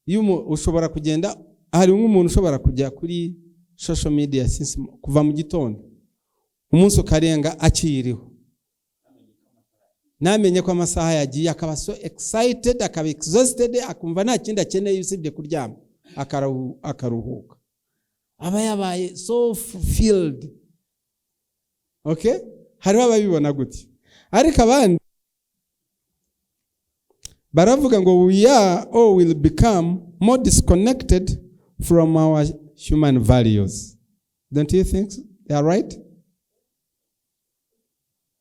Iyo ushobora kugenda hari umuntu ushobora kujya kuri social media since kuva mu gitondo umunsi ukarenga akiriho namenye ko amasaha yagiye akaba so excited akaba exhausted akumva nta kindi akeneye usibye kuryama akaruhuka aba yabaye so fulfilled. Okay? Hariho ababibona gutya ariko abandi baravuga ngo we are or will become more disconnected from our human values. Don't you think they are right?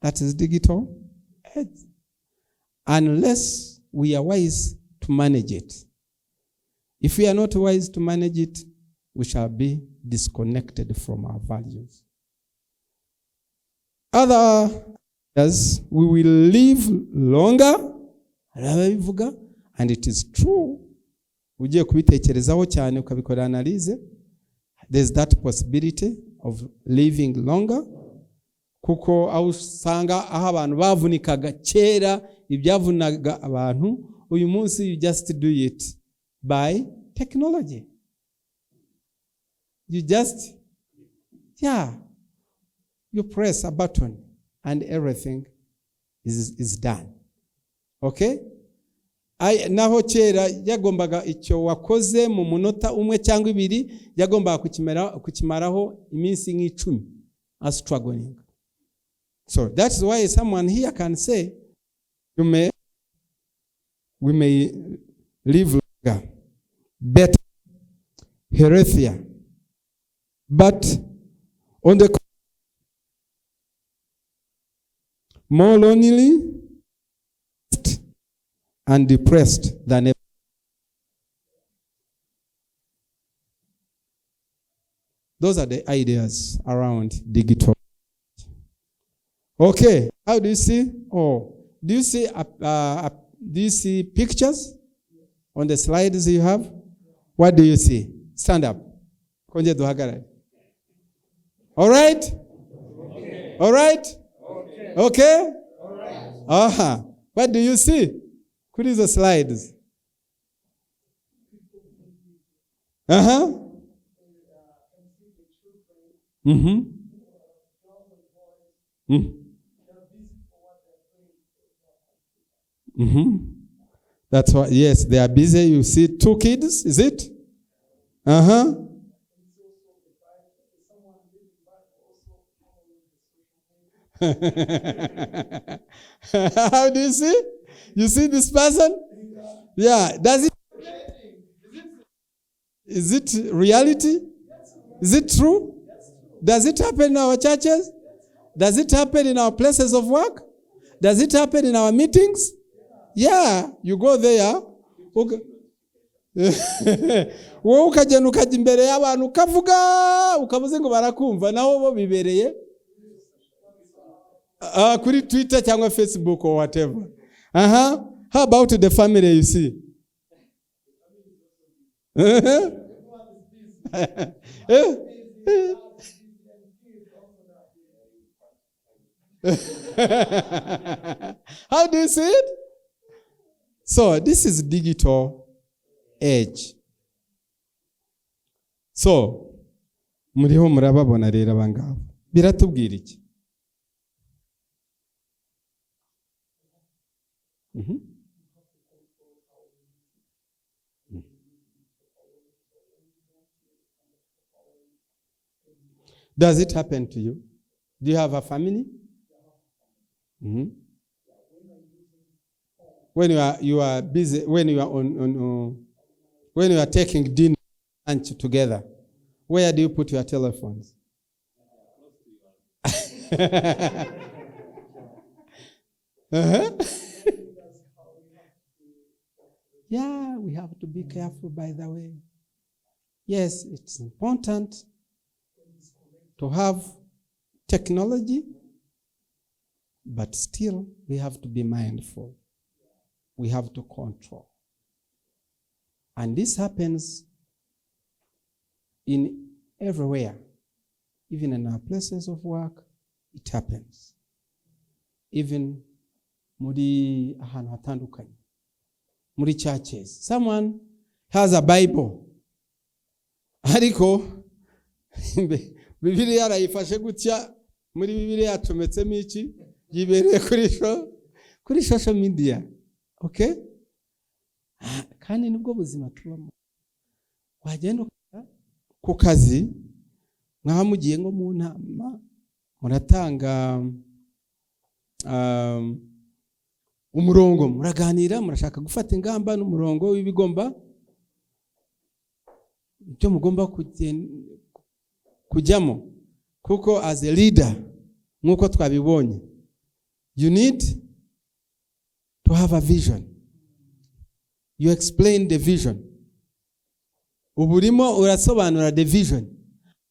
That is digital age. Unless we are wise to manage it. If we are not wise to manage it, we shall be disconnected from our values. Other as we will live longer, and it is true. Ugiye kubitekerezaho cyane ukabikora analyze, there's that possibility of living longer. Kuko aho usanga aho abantu bavunikaga kera ibyavunaga abantu uyu munsi you just do it by technology. You you press a button and everything is done. Okay? Naho kera yagombaga icyo wakoze mu munota umwe cyangwa ibiri yagombaga kukimaraho iminsi nk'icumi struggling. So that's why someone here can say we may live longer, better, healthier, but on the more lonely and depressed than ever. Those are the ideas around digital. Okay, how do you see? Oh, do you see pictures on the slides you have? What do you see? Stand up. Konje duhagarare. All right? Okay. All right? Okay. Okay? All right. Aha. What do you see? Kuri the slides. Uh-huh. Mm-hmm. Mm-hmm. That's what, yes, they are busy. You see 2 kids, is it? Uh-huh. How do you see? You see this person? Yeah. Is it reality? Is it true? Does it happen in our churches? Does it happen in our places of work? Does it happen in our meetings? Yeah, you go there. Wowe ukagenda ukajya imbere y'abantu ukavuga ukavuze ngo barakumva naho bo bibereye kuri Twitter cyangwa Facebook or whatever. How about the family you see? How do you see it? So this is digital age. So muriho murababona rero abangabo biratubwira iki? Does it happen to you? Do you have a family? Mm-hmm. When you are busy, when you are when you are taking dinner lunch together, where do you put your telephones? Uh-huh. Yeah, we have to be careful, by the way. Yes, it's important to have technology, but still we have to be mindful. We have to control. And this happens in everywhere. Even in our places of work, it happens. Even muri ahantu hatandukanye. Muri churches. Someone has a Bible. Ariko Bibiliya arayifashe gutya muri Bibiliya yatometsemo iki yibereye kuri social media. Okay? Kandi nibwo buzima tubamo. Wagenda ku kazi mwaha mugiye ngo mu nama muratanga umurongo muraganira murashaka gufata ingamba n'umurongo w'ibigomba icyo mugomba kujyamo kuko as a leader nkuko twabibonye you need to have a vision. You explain the vision. Uburimo urasobanura the vision.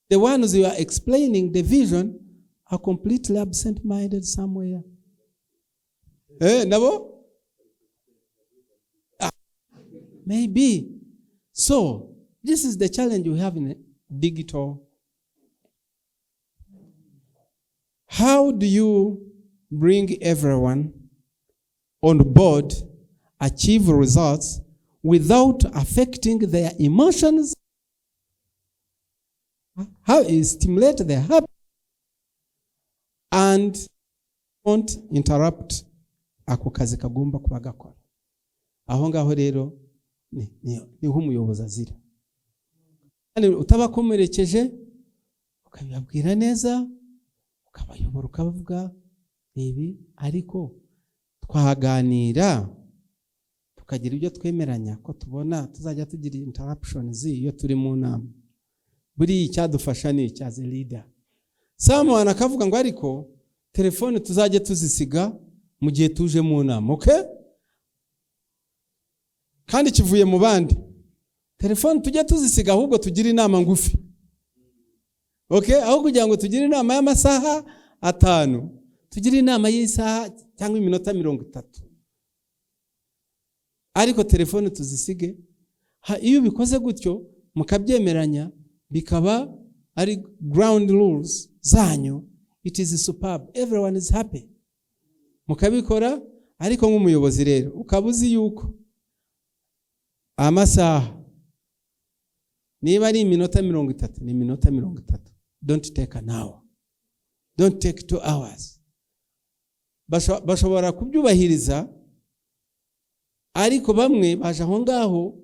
The ones you are explaining the vision are completely absent-minded somewhere. Nabo? Maybe. So, this is the challenge we have in digital. How do you bring everyone on board, achieve results without affecting their emotions? How you stimulate their happiness and don't interrupt ako kazi kagomba kuba gakora. Aho ngaho rero niho umuyobozi azira. Kandi utabakomerekeje ukabibabwira neza, ukabayobora ukavuga ibi, ariko twaganira tukagira ibyo twemeranya ko tubona tuzajya tugira interruptions iyo turi mu nama. Buri icyadufasha ni icyaze leader. Someone akavuga ngo ariko telefone tuzajya tuzisiga mu gihe tuje mu nama, okay? Kandi kivuye mu bandi. Telefone tujya tuzisiga ahubwo tugira inama ngufi. Okay? Aho kugira ngo tugire inama y'amasaha 5, tugira inama y'isaha cyangwa iminota 30. Ariko telefone tuzisige. Iyo bikoze gutyo mukabyemeranya bikaba ari ground rules zanyu, it is superb, everyone is happy. Mukabikora, ariko nk'umuyobozi rero ukabuzi yuko amasaha niba ari iminota 30 ni iminota 30. Don't take an hour, don't take 2 hours. Bashobora kubyubahiriza, ariko bamwe baje aho ngaho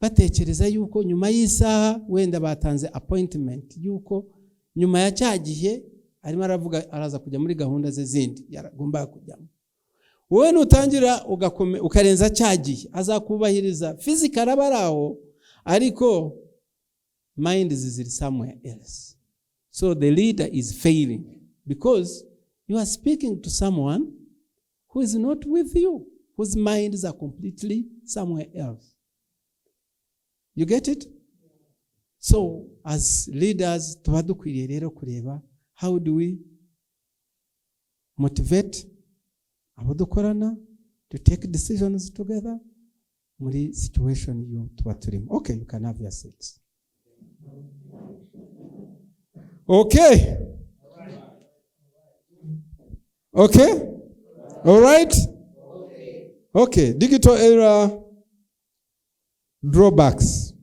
batekereza yuko nyuma y'isaha wenda batanze appointment yuko nyuma ya cyagihe arimo aravuga araza kujya muri gahunda ze zindi yaragomba kujyamo. Wowe nutangira ukarenza cyagihe azakubahiriza physical abaraho, ariko mind is somewhere else. So the leader is failing because you are speaking to someone who is not with you, whose minds are completely somewhere else. You get it? So as leaders tuba dukwiriye rero kureba how do we motivate abo dukorana to take decisions together muri situation you tuba turimo. Okay, you can have your seats. Okay. Okay? All right? Okay, digital era drawbacks.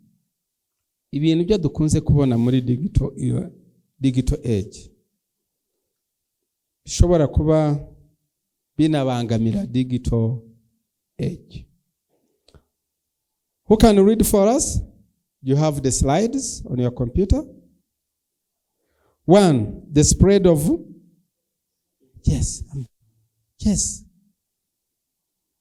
Ibintu byo dukunze kubona muri digital age bishobora kuba binabangamira digital age. Who can read for us? You have the slides on your computer. 1, the spread of yes.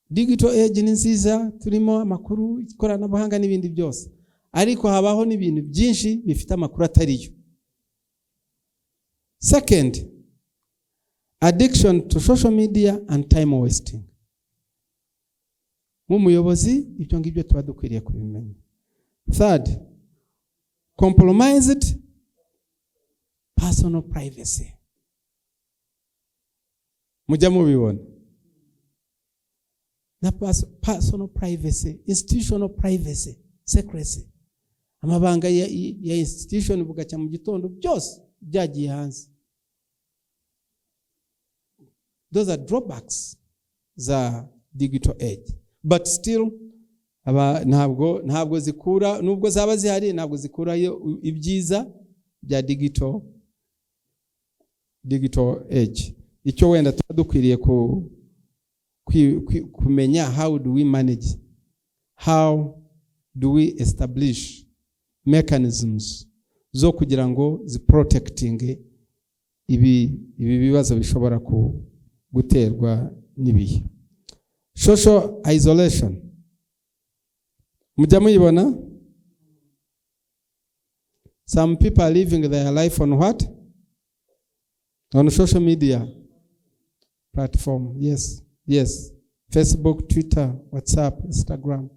Digital age ni nziza, turimo amakuru, ikoranabuhanga n'ibindi byose, ariko habaho n'ibintu byinshi bifite amakuru atariyo. Second, addiction to social media and time wasting. Nk'umuyobozi ibyo ngibyo tuba dukwiriye kubimenya. Third, compromised personal privacy. Mujya mubibona na personal privacy, institutional privacy, secrecy. Amabanga ya institution bugacya mu gitondo byose byagiye hanze. Those are drawbacks za digital age, but still ntabwo zikura, nubwo zaba zihari ntabwo zikurayo ibyiza bya digital age. Icyo wenda dukwiriye kumenya, how do we manage, how do we establish mechanisms zo kugira ngo ziprotecting ibi bibazo bishobora guterwa n'ibihe. Social isolation. Mujya muyibona? Some people are living their life on what? On social media platform. Yes. Facebook, Twitter, WhatsApp, Instagram.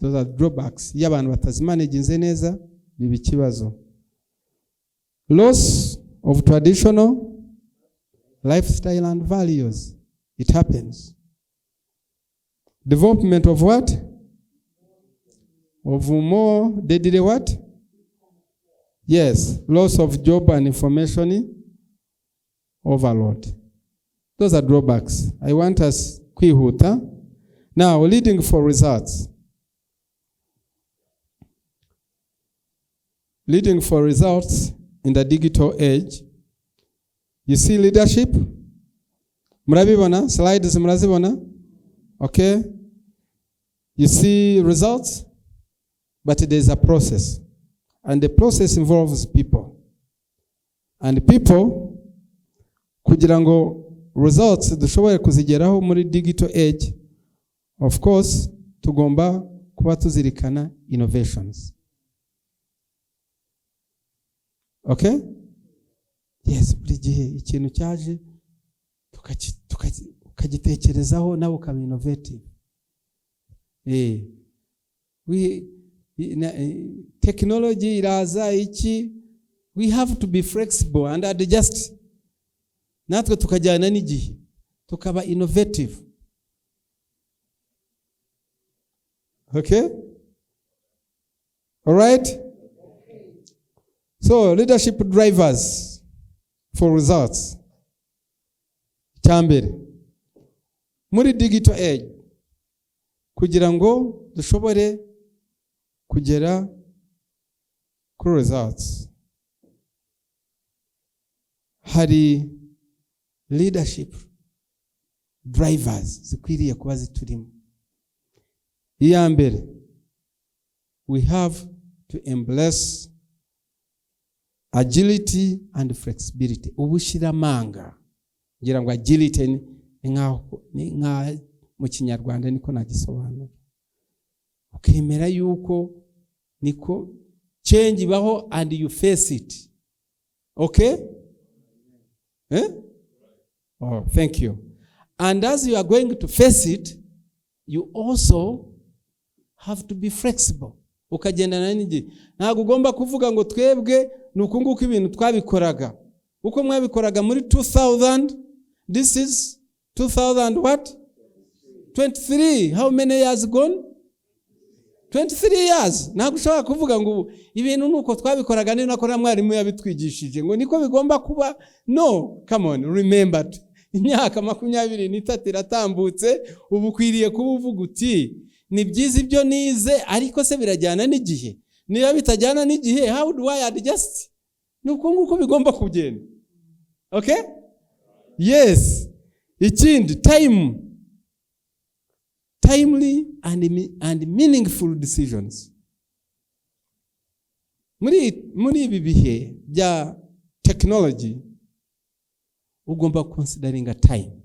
Those are drawbacks. Iyo abantu batazimanage neza biba ikibazo. Loss of traditional lifestyle and values. It happens. Development of what? Of more deadly what? Yes, loss of job and information overload. Those are drawbacks. I want us kwihuta. Now, leading for results. Leading for results in the digital age You see leadership? Murabibona? Slides murazibona? Okay. You see results? But there's a process. And the process involves people. And people, kugira ngo results dushobore kuzigeraho muri digital age, of course, tugomba kuba tuzirikana innovations. Okay? Yes, buri gihe ikintu cyaje tukagitekerezaho nawe ukaba innovative. Technology iraza iki, we have to be flexible and adjust. Natwe tukajyana n'igihe tukaba innovative. Okay? All right? So, leadership drivers for results. Cyambere, muri digital age, kugira ngo dushobore kugera kuri results, hari leadership drivers zikwiriye kuba ziturimo. Iya mbere, we have to embrace agility and flexibility. Ubushiramanga, ngira ngo agility ni nka mu Kinyarwanda niko nagisobanura. Ukemera yuko niko change ibaho and you face it. Okay? Oh, thank you. And as you are going to face it, you also have to be flexible. Ukagendana n'igi. Ntabwo ugomba kuvuga ngo twebwe nuko nguko ibintu twabikoraga. Uko mwabikoraga muri 2000, this is 2000 what? 23. How many years gone? 23 years. Ntabwo ushobora kuvuga ngo ibintu nuko twabikoraga ni nako na mwarimu yabitwigishije ngo niko bigomba kuba. No, come on, remember. Imyaka 23 iratambutse, ubu kwiriye kuba uvuga uti ni byiza ibyo nize ariko se birajyana n'igihe. Niba bitajyana n'igihe, how do I adjust? Nuko nguko bigomba kugenda. Okay? Yes. Ikindi, timely and meaningful decisions. Muri ibi bihe bya technology, ugomba considering a time.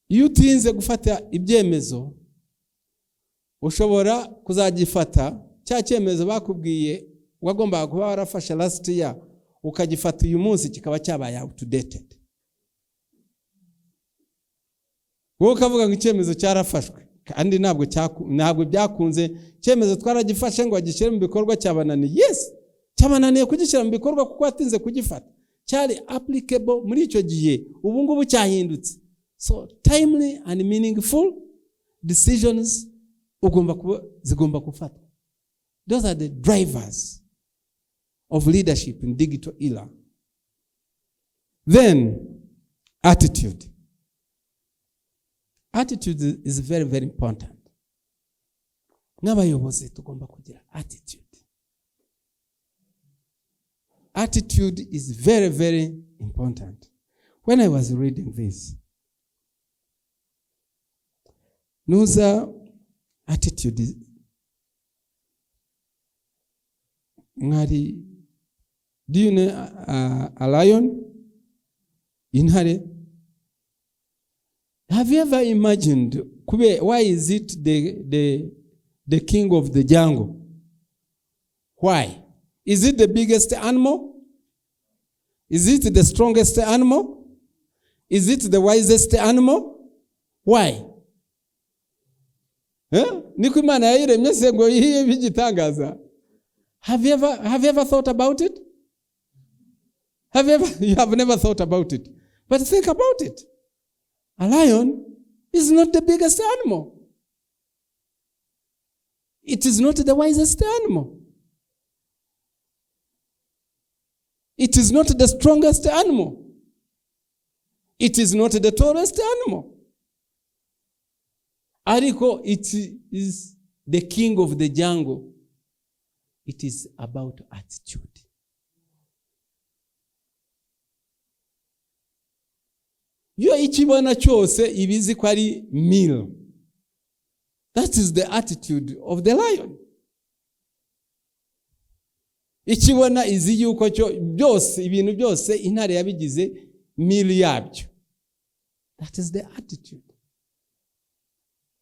Iyo utinze gufata ibyemezo, ushobora kuzagifata cya cyemezo bakubwiye wagomba kuba warafashe last year, ukagifata uyu munsi kikaba cyabaye outdated. Wowe ukavuga ngo icyemezo cyarafashwe kandi ntabwo byakunze, cyemezo twaragifashe ngo agishyire mu bikorwa cyabananiye. Yes, cyabananiye kugishyira mu bikorwa kuko atinze kugifata. Cyari applicable muri icyo gihe, ubu ngubu cyahindutse. So timely and meaningful decisions zigomba kufata. Those are the drivers of leadership in digital era. Then attitude. Attitude is very, very important. N'abayobozi tugomba kugira attitude. Attitude is very, very important. When I was reading this, attitude ngari, do you know a lion? Inhare. Have you ever imagined why is it the king of the jungle? Why? Is it the biggest animal? Is it the strongest animal? Is it the wisest animal? Why? Niko Imana yayiremye se ngo yihe bigitangaza. Have you ever thought about it? You have never thought about it. But think about it. A lion is not the biggest animal. It is not the wisest animal. It is not the strongest animal. It is not the tallest animal. Ariko, it is the king of the jungle. It is about attitude. Yo ikibona cyose ibizi ko ari meal. That is the attitude of the lion. Ikibona izi yuko cyo byose ibintu byose intare yabigize meal yabyo. That is the attitude.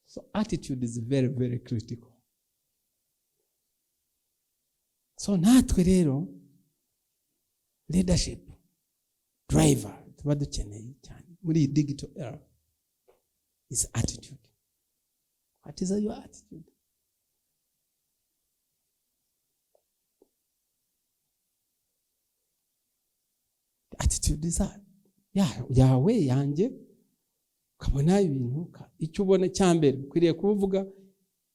So attitude is very, very critical. So natwe rero leadership driver tuba dukeneye cyane muri digital era is attitude. What is your attitude? The attitude is that yawe yanjye ukabona ibintu icyo ubona cyambere ukwiriye kuvuga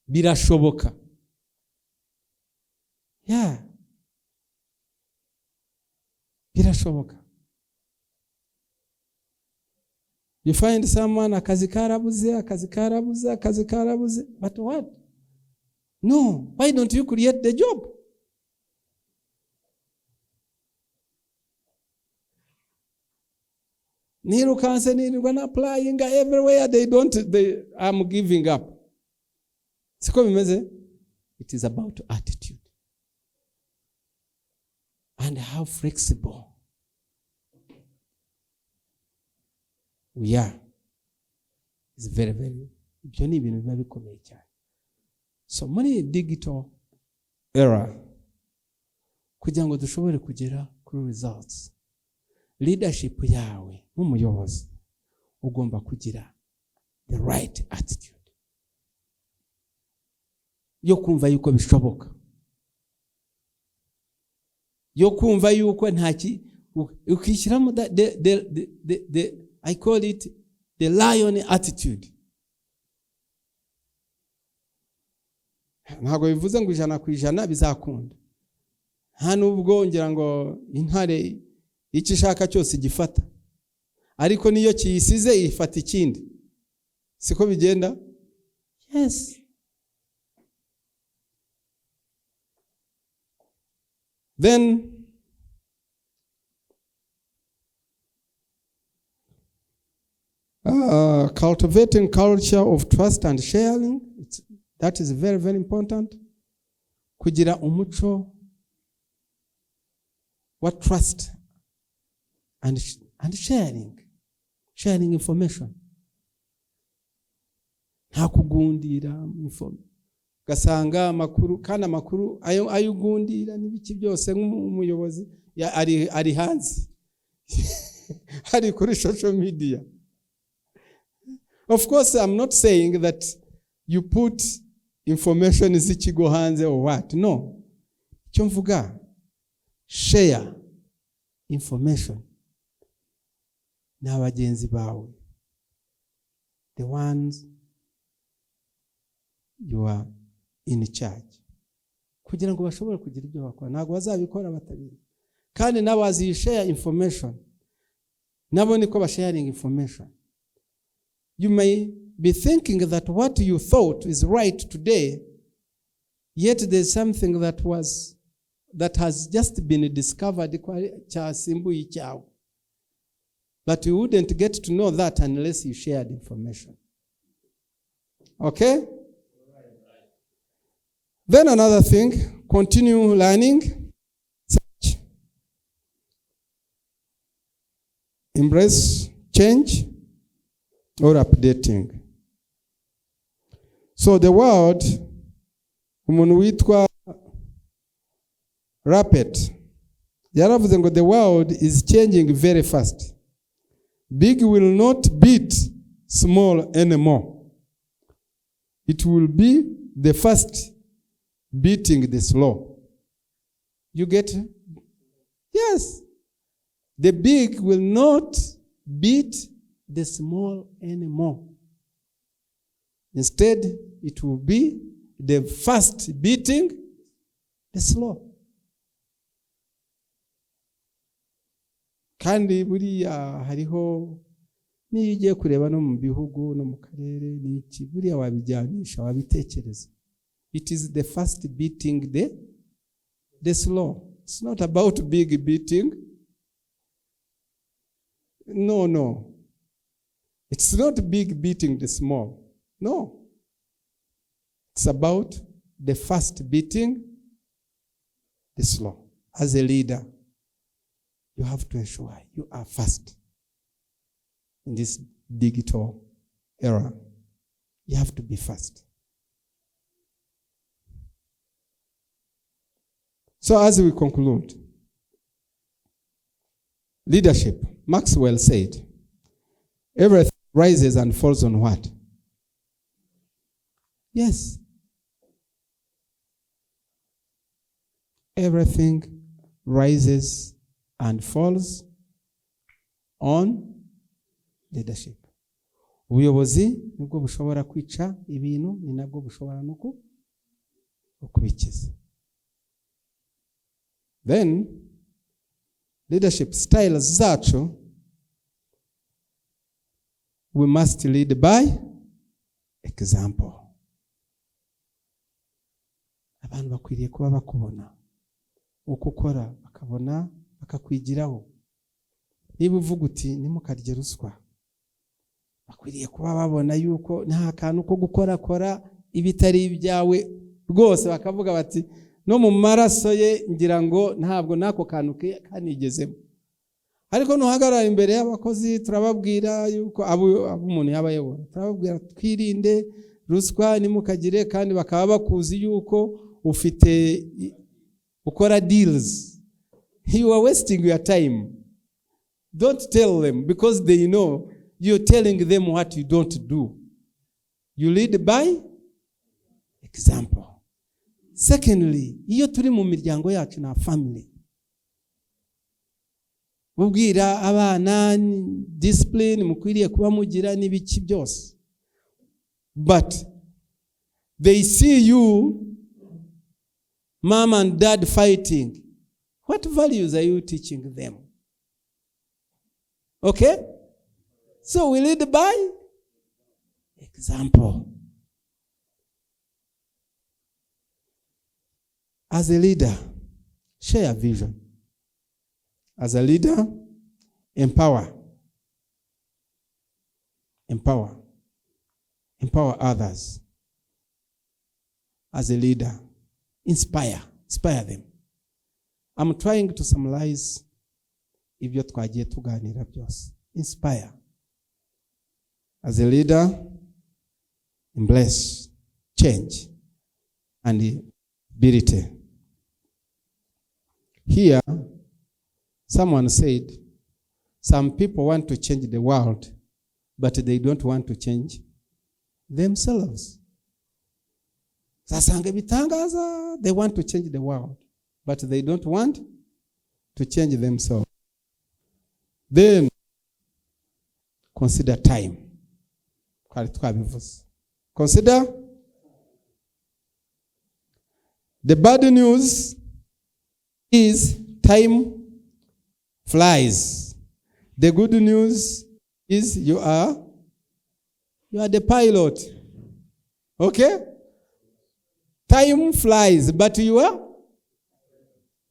birashoboka. Birashoboka. You find someone akazi karabuze, but what? No, why don't you create the job? Nirukanse nirwana applying everywhere, I'm giving up. Siko bimeze? It is about attitude. And how flexible we are. It's very, very, ibyo ni ibintu biba bikomeye cyane. So muri digital era, kugira ngo dushobore kugera kuri results, leadership yawe nk'umuyobozi ugomba kugira the right attitude yo kumva yuko bishoboka, yo kumva yuko ntaki ukishyiramo I call it the lion attitude. Ntabwo bivuze ngo 100% bizakunda. Nta nubwo ngira ngo intare icyo ishaka cyose gifata, ariko niyo kiyisize ifata ikindi. Siko bigenda? Yes. Then cultivating culture of trust and sharing, that is very, very important. Kugira umuco wa trust and sharing information. Nta kugundira gasanga amakuru kana amakuru ayo gundira n'ibiki byose nk'umuyobozi ari hanze hari kuri social media. Of course, I'm not saying that you put information zikigo hanze or what. No. Icyo mvuga, share information na bagenzi bawe, the ones you are in charge, kugira ngo bashobore kugira ibyo bakora. Ntabwo bazabikora batabiri. Kandi nabazi share information, nabo niko ba sharing information. You may be thinking that what you thought is right today, yet there's something that has just been discovered cha simbuyi chao. But you wouldn't get to know that unless you shared information. Okay? Then another thing, continue learning, search, embrace change or updating. So the world, umuntu witwa rapid, yaravuze ngo the world is changing very fast. Big will not beat small anymore. It will be the fast beating the slow. You get it? Yes. The big will not beat the small anymore. Instead, it will be the fast beating the slow. Kandi buriya hariho niyo ugiye kureba no mu bihugu no mu karere n'iki buriya wabijyanisha wabitekereza. It is the fast beating the the slow. It's not about big beating. No. It's not big beating the small. No. It's about the fast beating the slow. As a leader, you have to ensure you are fast in this digital era. You have to be fast. So as we conclude, leadership, Maxwell said, everything rises and falls on what? Yes. Everything rises and falls on leadership. Ubuyobozi nibwo bushobora kwica ibintu, ni nabwo bushobora no kubikiza. Then leadership styles zacu, we must lead by example. Abantu bakwiriye kuba bakubona uko ukora, bakabona bakakwigiraho. Niba uvuga uti nimukarye ruswa, bakwiriye kuba babona yuko nta kantu ko gukora ibitari ibyawe rwose, bakavuga bati no mu maraso ye ngira ngo ntabwo nako kantu kanigezemo. Ariko nuhagarara imbere y'abakozi turababwira yuko abo umuntu yabayobora, turababwira twirinde ruswa nimukagire, kandi bakaba bakuzi yuko ufite ukora deals. You are wasting your time. Don't tell them, because they know you're telling them what you don't do. You lead by example. Secondly, iyo turi mu miryango yacu na family, ubwira abana discipline mukwiriye kuba mugira n'ibiki byose, but they see you mom and dad fighting. What values are you teaching them? Okay? So we lead by example. As a leader, share a vision. As a leader, empower. Empower others. As a leader, inspire them. I'm trying to summarize ibyo twagiye tuganira byose. Inspire. As a leader, embrace change and ability. Here, someone said, some people want to change the world, but they don't want to change themselves. Sasanga bitangaza, they want to change the world, but they don't want to change themselves. Then, consider time. Consider the bad news is time flies. The good news is you are the pilot. Okay? Time flies, but you are,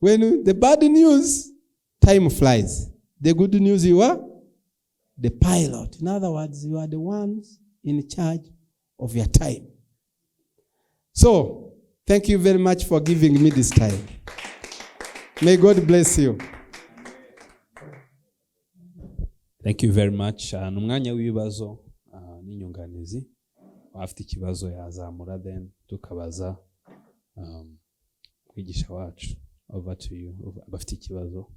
when the bad news, time flies. The good news, you are the pilot. In other words, you are the ones in charge of your time. So, thank you very much for giving me this time. May God bless you. Thank you very much. Numwanya w'ibibazo n'inyunganizi. Afite ikibazo yazamura, then tukabaza kwigisha wacu. Over to you. Abafite ikibazo.